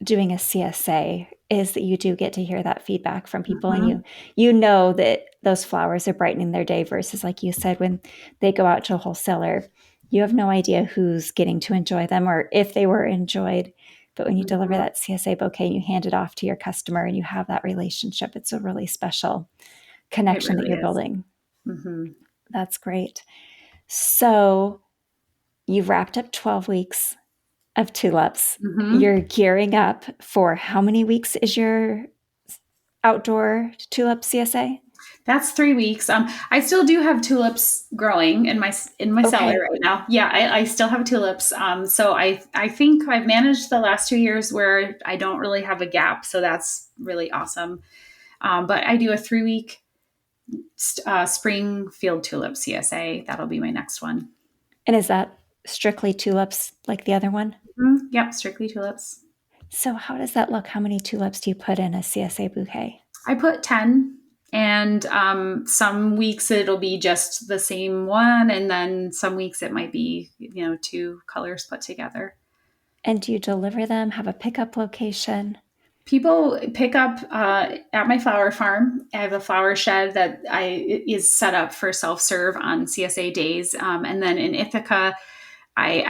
doing a CSA is that you do get to hear that feedback from people, and Mm-hmm. you know that those flowers are brightening their day versus, like you said, when they go out to a wholesaler, you have no idea who's getting to enjoy them or if they were enjoyed. But when you deliver Mm-hmm. that CSA bouquet and you hand it off to your customer and you have that relationship, it's a really special It connection that really you're is. building. Mm-hmm. That's great. So you've wrapped up 12 weeks of tulips. Mm-hmm. You're gearing up for how many weeks is your outdoor tulip CSA? That's 3 weeks. I still do have tulips growing in my cellar Okay. right now. Yeah, I still have tulips. So I think I've managed the last 2 years where I don't really have a gap. So that's really awesome. But I do a 3 week spring field tulip CSA. That'll be my next one. And is that strictly tulips like the other one? Yep, strictly tulips. So how does that look? How many tulips do you put in a CSA bouquet? I put 10, and some weeks it'll be just the same one, and then some weeks it might be, two colors put together. And do you deliver them? Have a pickup location? People pick up at my flower farm. I have a flower shed that is set up for self-serve on CSA days. And then in Ithaca, I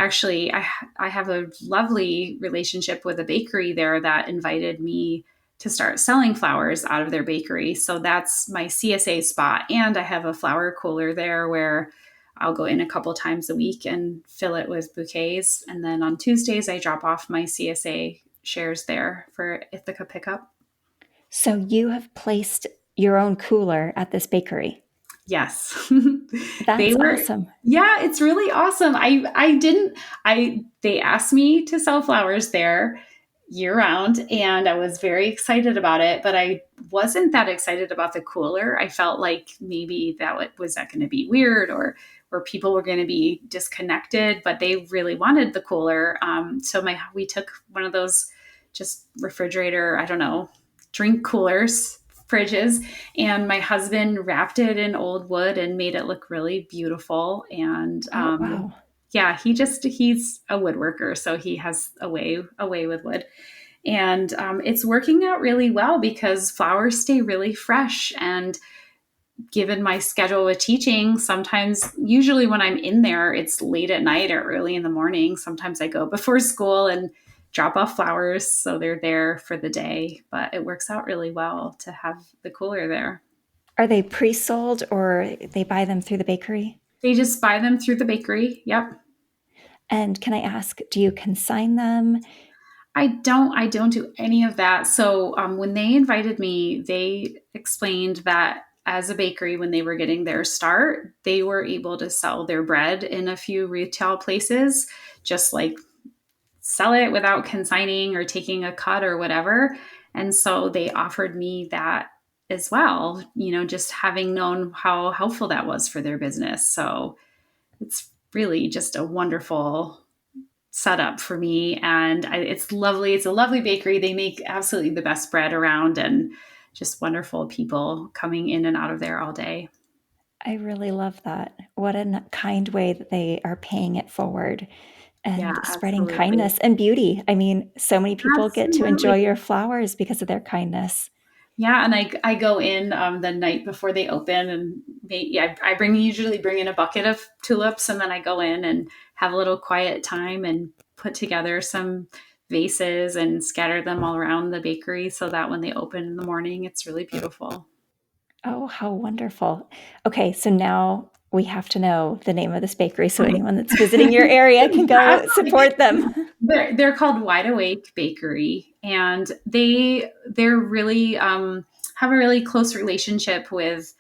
have a lovely relationship with a bakery there that invited me to start selling flowers out of their bakery. So that's my CSA spot. And I have a flower cooler there where I'll go in a couple times a week and fill it with bouquets. And then on Tuesdays, I drop off my CSA shares there for Ithaca pickup. So you have placed your own cooler at this bakery. Yes. They That's were, awesome. yeah, it's really awesome. I didn't, I, they asked me to sell flowers there. year round, and I was very excited about it, but I wasn't that excited about the cooler. I felt like maybe was that going to be weird, or people were going to be disconnected, but they really wanted the cooler. So we took one of those just refrigerator, I don't know, drink coolers, fridges, and my husband wrapped it in old wood and made it look really beautiful. And Oh, wow. yeah, he's a woodworker, so he has a way with wood. And it's working out really well because flowers stay really fresh. And given my schedule with teaching, usually when I'm in there, it's late at night or early in the morning. Sometimes I go before school and drop off flowers so they're there for the day. But it works out really well to have the cooler there. Are they pre-sold or they buy them through the bakery? They just buy them through the bakery. Yep. And can I ask, do you consign them? I don't do any of that. So when they invited me, they explained that as a bakery, when they were getting their start, they were able to sell their bread in a few retail places, just like sell it without consigning or taking a cut or whatever. And so they offered me that as well, just having known how helpful that was for their business. So it's really just a wonderful setup for me. And it's lovely. It's a lovely bakery. They make absolutely the best bread around, and just wonderful people coming in and out of there all day. I really love that. What a kind way that they are paying it forward Yeah, and spreading absolutely. kindness and beauty. I mean, so many people get to Absolutely. enjoy your flowers because of their kindness. Yeah, and I go in the night before they open, and I usually bring in a bucket of tulips, and then I go in and have a little quiet time and put together some vases and scatter them all around the bakery so that when they open in the morning, it's really beautiful. Oh, how wonderful. Okay, so now we have to know the name of this bakery so Okay. anyone that's visiting your area can go Absolutely. support them. They're called Wide Awake Bakery, and they're really have a really close relationship with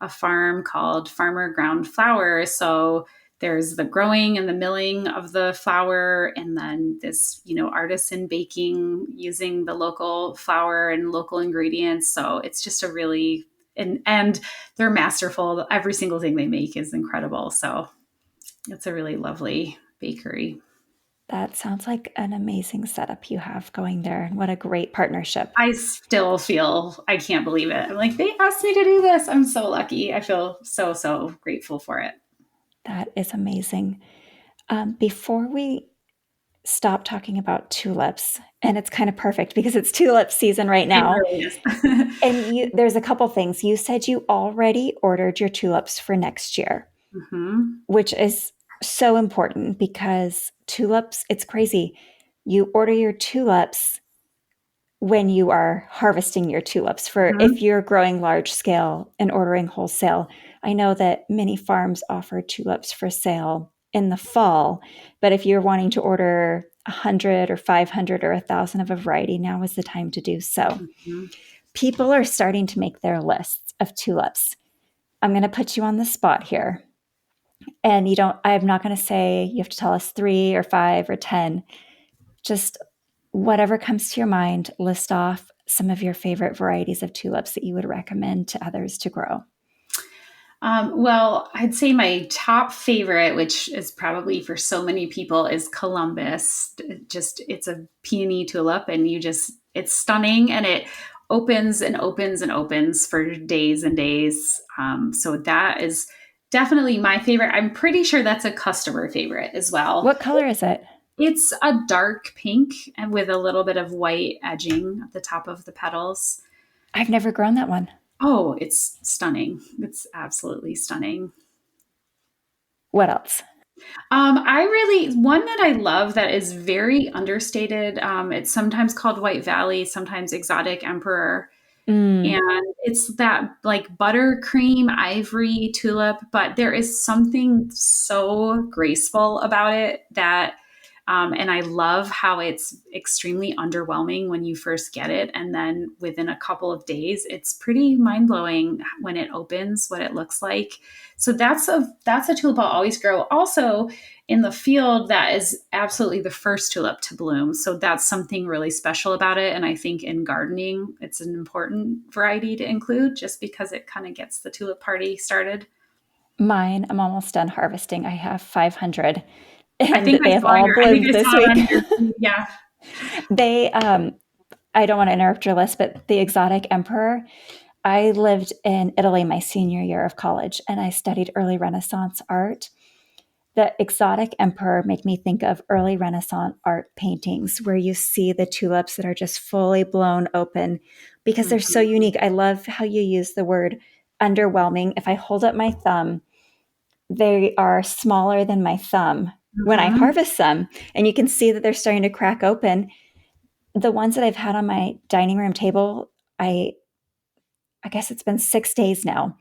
a farm called Farmer Ground Flour. So there's the growing and the milling of the flour, and then this artisan baking using the local flour and local ingredients. So it's just a really and they're masterful. Every single thing they make is incredible. So it's a really lovely bakery. That sounds like an amazing setup you have going there. And what a great partnership. I still feel I can't believe it. I'm like, they asked me to do this. I'm so lucky. I feel so, so grateful for it. That is amazing. Before we stop talking about tulips, and it's kind of perfect because it's tulip season right It now. really is. And there's a couple things. You said you already ordered your tulips for next year, Hmm. which is so important because tulips, it's crazy. You order your tulips when you are harvesting your tulips. For if Hmm. you're growing large scale and ordering wholesale, I know that many farms offer tulips for sale in the fall, but if you're wanting to order 100 or 500 or 1,000 of a variety, now is the time to do so. Hmm. People are starting to make their lists of tulips. I'm going to put you on the spot here. And I'm not going to say you have to tell us 3 or 5 or 10. Just whatever comes to your mind, list off some of your favorite varieties of tulips that you would recommend to others to grow. Well, I'd say my top favorite, which is probably for so many people, is Columbus. It's a peony tulip, and it's stunning, and it opens and opens and opens for days and days. So that is definitely my favorite. I'm pretty sure that's a customer favorite as well. What color is it? It's a dark pink and with a little bit of white edging at the top of the petals. I've never grown that one. Oh, it's stunning. It's absolutely stunning. What else? One that I love that is very understated. It's sometimes called White Valley, sometimes Exotic Emperor. Mm, And it's that like buttercream ivory tulip, but there is something so graceful about it that And I love how it's extremely underwhelming when you first get it. And then within a couple of days, it's pretty mind blowing when it opens, what it looks like. So that's a tulip I'll always grow. Also in the field, that is absolutely the first tulip to bloom. So that's something really special about it. And I think in gardening, it's an important variety to include just because it kind of gets the tulip party started. Mine, I'm almost done harvesting. I have 500 I and think they have all I think bloomed I this saw it week. on your feed. Yeah. They, I don't want to interrupt your list, but the exotic emperor, I lived in Italy my senior year of college and I studied early Renaissance art. The exotic emperor make me think of early Renaissance art paintings where you see the tulips that are just fully blown open because they're so Mhm. unique. I love how you use the word underwhelming. If I hold up my thumb, they are smaller than my thumb when I Mhm. harvest them, and you can see that they're starting to crack open. The ones that I've had on my dining room table, I guess it's been 6 days now.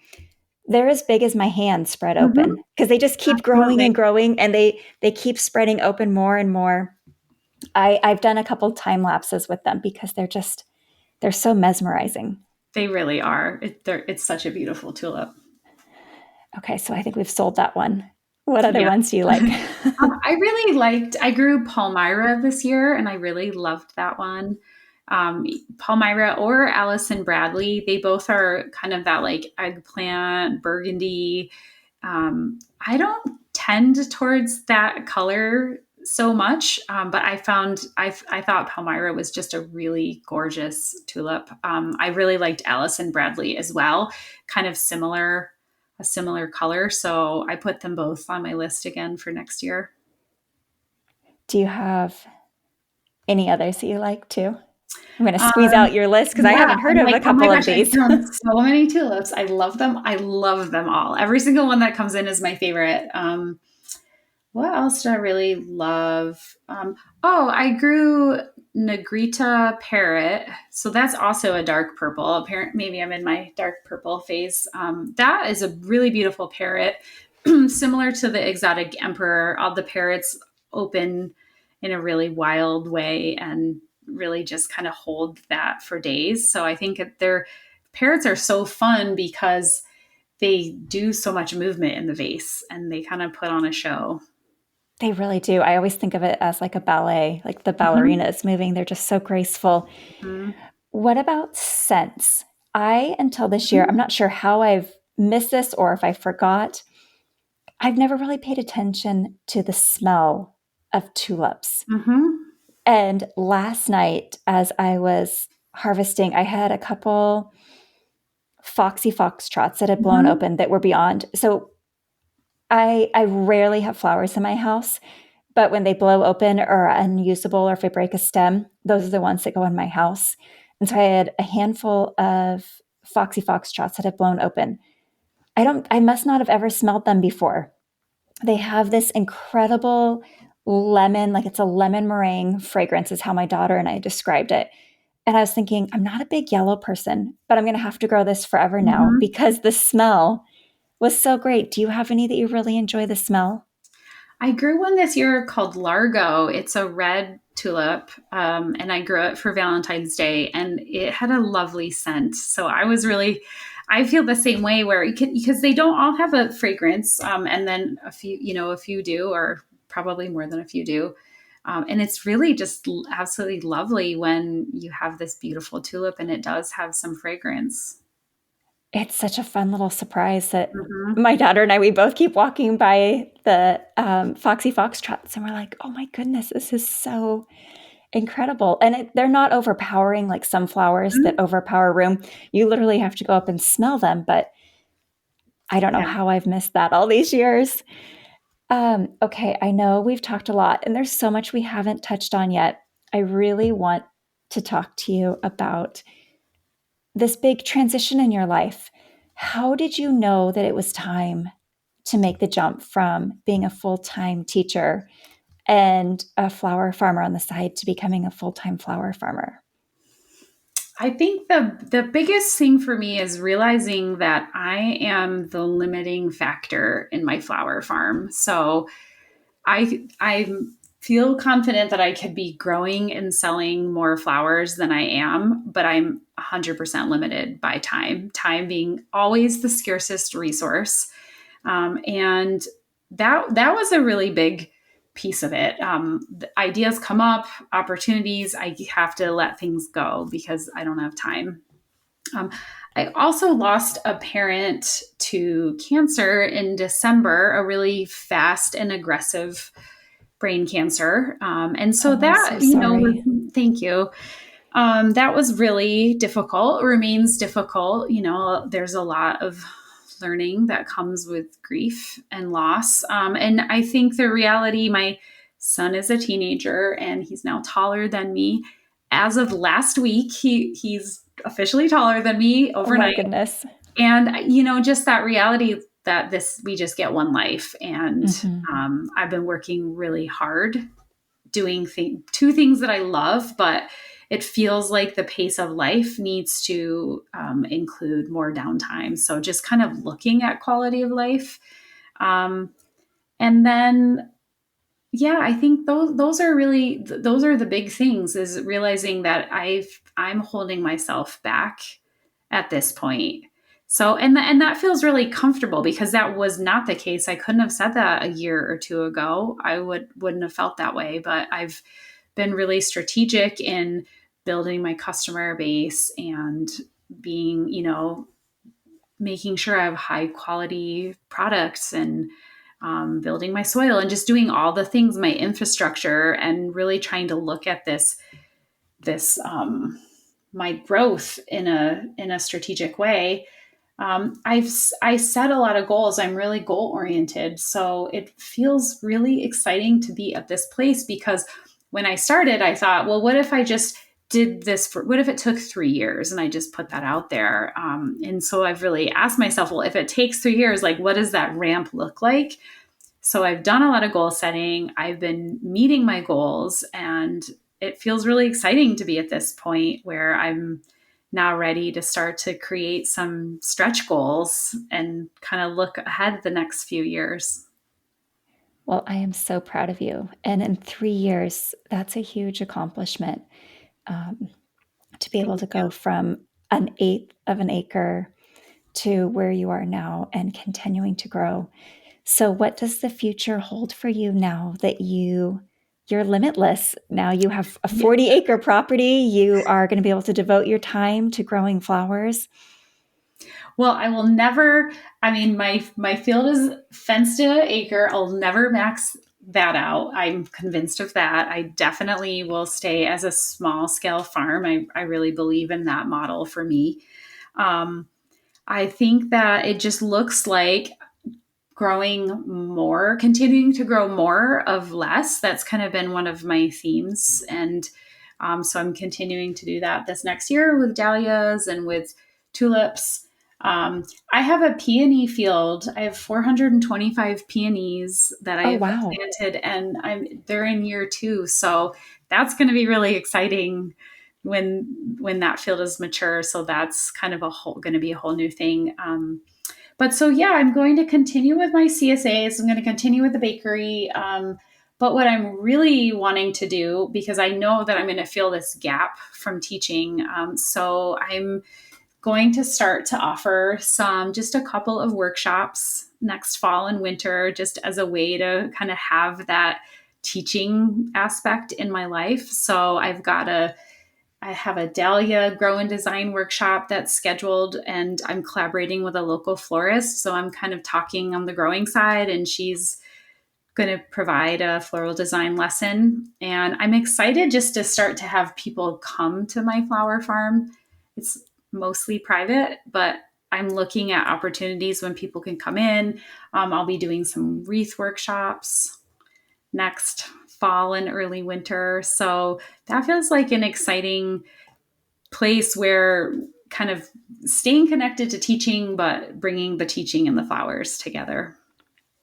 They're as big as my hand spread open Mhm. because they just keep growing Absolutely. and growing, and they keep spreading open more and more. I've done a couple time lapses with them because they're so mesmerizing. They really are. It's such a beautiful tulip. Okay, so I think we've sold that one. What other Yeah. ones do you like? I grew Palmyra this year and I really loved that one. Palmyra or Allison Bradley, they both are kind of that like eggplant, burgundy. I don't tend towards that color so much, but I thought Palmyra was just a really gorgeous tulip. I really liked Allison Bradley as well, kind of a similar color. So I put them both on my list again for next year. Do you have any others that you like too? I'm going to squeeze Um, out your list because I yeah, haven't heard I'm of like, a oh my couple of gosh, I've these. grown so many tulips. I love them. I love them all. Every single one that comes in is my favorite. What else do I really love? I grew Negrita parrot. So that's also a dark purple. Apparently, maybe I'm in my dark purple phase. That is a really beautiful parrot, similar to the exotic emperor. All the parrots open in a really wild way and really just kind of hold that for days. So I think their parrots are so fun because they do so much movement in the vase and they kind of put on a show. They really do. I always think of it as like a ballet, like the Mhm. ballerinas moving. They're just so graceful. Mhm. What about scents? Until this year, I'm Mhm. not sure how I've missed this or if I forgot. I've never really paid attention to the smell of tulips. Mhm. And last night, as I was harvesting, I had a couple foxy foxtrots that had blown Mhm. open that were beyond. So I rarely have flowers in my house, but when they blow open or are unusable or if I break a stem, those are the ones that go in my house. And so I had a handful of foxy foxtrots that have blown open. I must not have ever smelled them before. They have this incredible lemon, like it's a lemon meringue fragrance, is how my daughter and I described it. And I was thinking, I'm not a big yellow person, but I'm going to have to grow this forever now Mhm. because the smell was so great. Do you have any that you really enjoy the smell? I grew one this year called Largo. It's a red tulip, and I grew it for Valentine's Day, and it had a lovely scent. So I feel the same way where because they don't all have a fragrance, and then a few do, or probably more than a few do. And it's really just absolutely lovely when you have this beautiful tulip and it does have some fragrance. It's such a fun little surprise that Hmm. my daughter and I, we both keep walking by the Foxy Foxtrots and we're like, oh my goodness, this is so incredible. And they're not overpowering like some flowers that overpower a room. You literally have to go up and smell them, but I don't know Yeah. how I've missed that all these years. Okay, I know we've talked a lot and there's so much we haven't touched on yet. I really want to talk to you about this big transition in your life. How did you know that it was time to make the jump from being a full time teacher and a flower farmer on the side to becoming a full time flower farmer? I think the biggest thing for me is realizing that I am the limiting factor in my flower farm. So I feel confident that I could be growing and selling more flowers than I am, but I'm 100% limited by time being always the scarcest resource. And that was a really big piece of it. The ideas come up, opportunities, I have to let things go because I don't have time. Um, I also lost a parent to cancer in December, a really fast and aggressive brain cancer. And so Oh, I'm that, so sorry. thank you. That was really difficult, remains difficult. There's a lot of learning that comes with grief and loss. And I think the reality, my son is a teenager and he's now taller than me. As of last week, he's officially taller than me Oh my overnight. goodness. And, just that reality that we just get one life. And Mm-hmm. I've been working really hard doing two things that I love, but it feels like the pace of life needs to include more downtime. So just kind of looking at quality of life. Um, and then, yeah, I think those are the big things, is realizing that I'm holding myself back at this point. So, and that feels really comfortable because that was not the case. I couldn't have said that a year or two ago. I wouldn't have felt that way, but I've been really strategic in building my customer base and being, making sure I have high quality products and building my soil and just doing all the things, my infrastructure, and really trying to look at this my growth in a strategic way. I set a lot of goals. I'm really goal oriented, so it feels really exciting to be at this place because when I started, I thought, well, what if I just did this what if it took 3 years and I just put that out there? And so I've really asked myself, well, if it takes 3 years, like, what does that ramp look like? So I've done a lot of goal setting. I've been meeting my goals, and it feels really exciting to be at this point where I'm now ready to start to create some stretch goals and kind of look ahead the next few years. Well, I am so proud of you. And in 3 years, that's a huge accomplishment, um, to be able Thank to you. go from an eighth of an acre to where you are now and continuing to grow. So what does the future hold for you now that you're limitless? Now you have a Yeah. 40-acre property. You are going to be able to devote your time to growing flowers. Well, I will never, I mean, my field is fenced to an acre. I'll never max that out. I'm convinced of that. I definitely will stay as a small scale farm. I really believe in that model for me. Um, I think that it just looks like growing more, continuing to grow more of less. That's kind of been one of my themes. And so I'm continuing to do that this next year with dahlias and with tulips. I have a peony field. I have 425 peonies that Oh, I've wow. planted, and they're in year 2. So that's going to be really exciting when that field is mature. So that's kind of going to be a whole new thing. But so, yeah, I'm going to continue with my CSAs. I'm going to continue with the bakery. But what I'm really wanting to do, because I know that I'm going to feel this gap from teaching, so I'm going to start to offer just a couple of workshops next fall and winter, just as a way to kind of have that teaching aspect in my life. So I have a dahlia grow and design workshop that's scheduled, and I'm collaborating with a local florist. So I'm kind of talking on the growing side, and she's going to provide a floral design lesson. And I'm excited just to start to have people come to my flower farm. It's mostly private, but I'm looking at opportunities when people can come in. I'll be doing some wreath workshops next fall and early winter. So that feels like an exciting place where kind of staying connected to teaching, but bringing the teaching and the flowers together.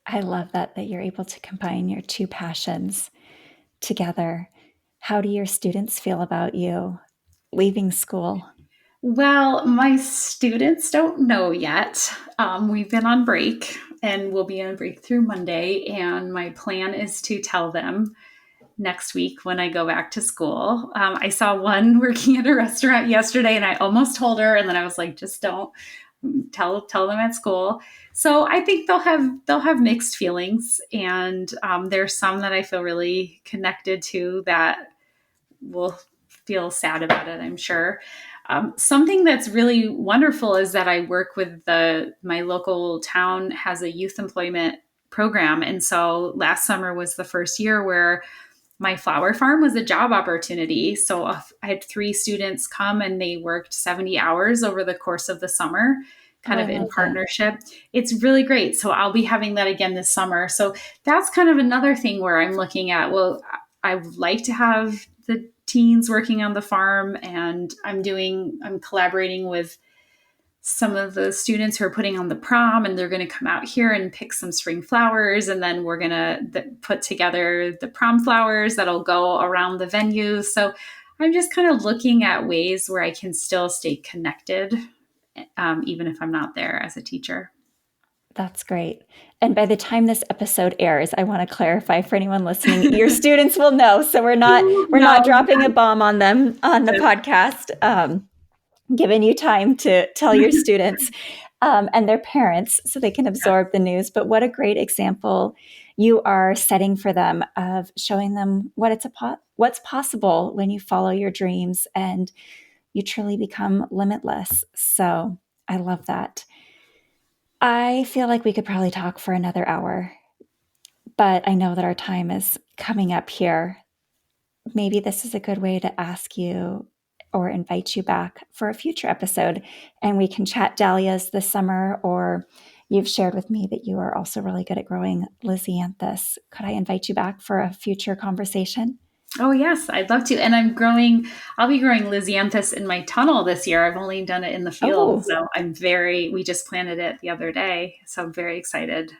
I love that you're able to combine your two passions together. How do your students feel about you leaving school? Well, my students don't know yet. We've been on break and we'll be on break through Monday. And my plan is to tell them next week when I go back to school. I saw one working at a restaurant yesterday, and I almost told her, and then I was like, just don't tell them at school. So I think they'll have mixed feelings, and there's some that I feel really connected to that will feel sad about it, I'm sure. Something that's really wonderful is that I work with my local town has a youth employment program. And so last summer was the first year where my flower farm was a job opportunity. So I had 3 students come and they worked 70 hours over the course of the summer, kind of in partnership. It's really great. So I'll be having that again this summer. So that's kind of another thing where I'm looking at, well, I would like to have the teens working on the farm, and I'm collaborating with some of the students who are putting on the prom, and they're going to come out here and pick some spring flowers. And then we're going to put together the prom flowers that'll go around the venue. So I'm just kind of looking at ways where I can still stay connected, even if I'm not there as a teacher. That's great. And by the time this episode airs, I want to clarify for anyone listening, your students will know. So we're not dropping a bomb on them on the podcast, giving you time to tell your students and their parents so they can absorb the news. But what a great example you are setting for them of showing them what's possible when you follow your dreams and you truly become limitless. So I love that. I feel like we could probably talk for another hour, but I know that our time is coming up here. Maybe this is a good way to ask you or invite you back for a future episode, and we can chat dahlias this summer, or you've shared with me that you are also really good at growing lisianthus. Could I invite you back for a future conversation? Oh, yes, I'd love to. And I'll be growing lisianthus in my tunnel this year. I've only done it in the field. So we just planted it the other day. So I'm very excited.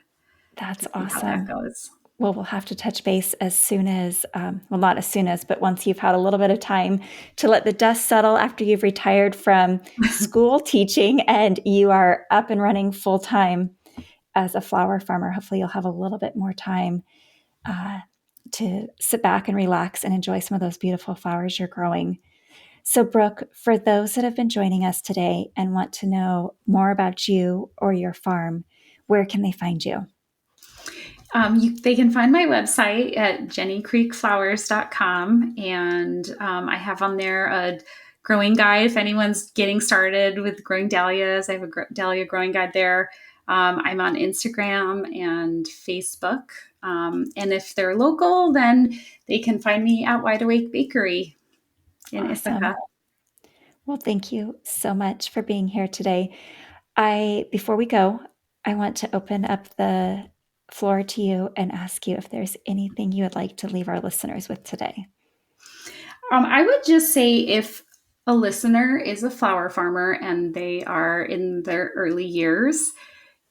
That's awesome. How that goes. Well, we'll have to touch base as soon as, not as soon as, but once you've had a little bit of time to let the dust settle after you've retired from school teaching and you are up and running full time as a flower farmer. Hopefully you'll have a little bit more time to sit back and relax and enjoy some of those beautiful flowers you're growing. So, Brooke, for those that have been joining us today and want to know more about you or your farm, where can they find you? They can find my website at jennycreekflowers.com. And I have on there a growing guide. If anyone's getting started with growing dahlias, I have a dahlia growing guide there. I'm on Instagram and Facebook. And if they're local, then they can find me at Wide Awake Bakery in Ithaca. Well, thank you so much for being here today. Before we go, I want to open up the floor to you and ask you if there's anything you would like to leave our listeners with today. I would just say if a listener is a flower farmer and they are in their early years,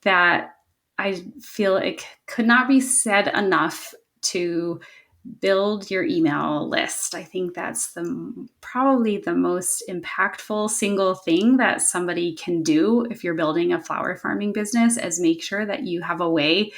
that I feel it could not be said enough to build your email list. I think that's probably the most impactful single thing that somebody can do if you're building a flower farming business, is make sure that you have a way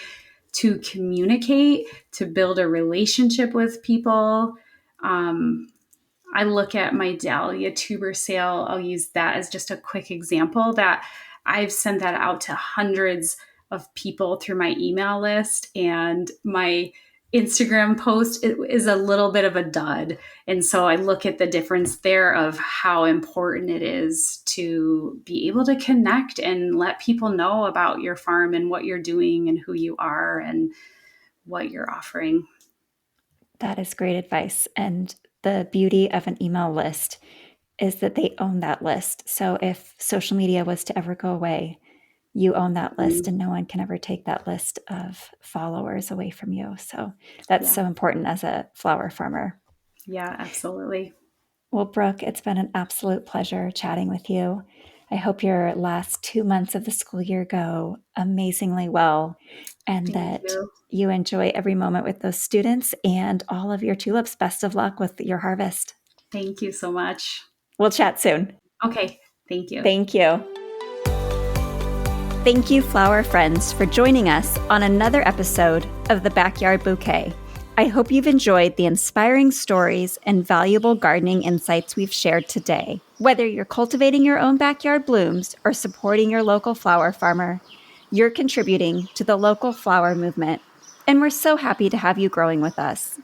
to communicate, to build a relationship with people. I look at my dahlia tuber sale. I'll use that as just a quick example, that I've sent that out to hundreds of people through my email list, and my Instagram post is a little bit of a dud. And so I look at the difference there of how important it is to be able to connect and let people know about your farm and what you're doing and who you are and what you're offering. That is great advice. And the beauty of an email list is that they own that list. So if social media was to ever go away, you own that list, and no one can ever take that list of followers away from you. So that's so important as a flower farmer. Yeah, absolutely. Well, Brooke, it's been an absolute pleasure chatting with you. I hope your last 2 months of the school year go amazingly well, and that you enjoy every moment with those students and all of your tulips. Best of luck with your harvest. Thank you so much. We'll chat soon. Okay. Thank you. Thank you. Thank you, flower friends, for joining us on another episode of The Backyard Bouquet. I hope you've enjoyed the inspiring stories and valuable gardening insights we've shared today. Whether you're cultivating your own backyard blooms or supporting your local flower farmer, you're contributing to the local flower movement, and we're so happy to have you growing with us.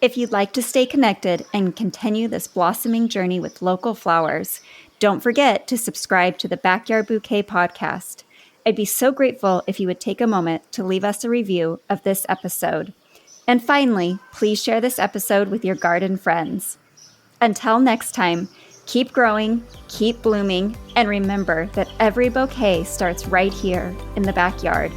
If you'd like to stay connected and continue this blossoming journey with local flowers, don't forget to subscribe to the Backyard Bouquet podcast. I'd be so grateful if you would take a moment to leave us a review of this episode. And finally, please share this episode with your garden friends. Until next time, keep growing, keep blooming, and remember that every bouquet starts right here in the backyard.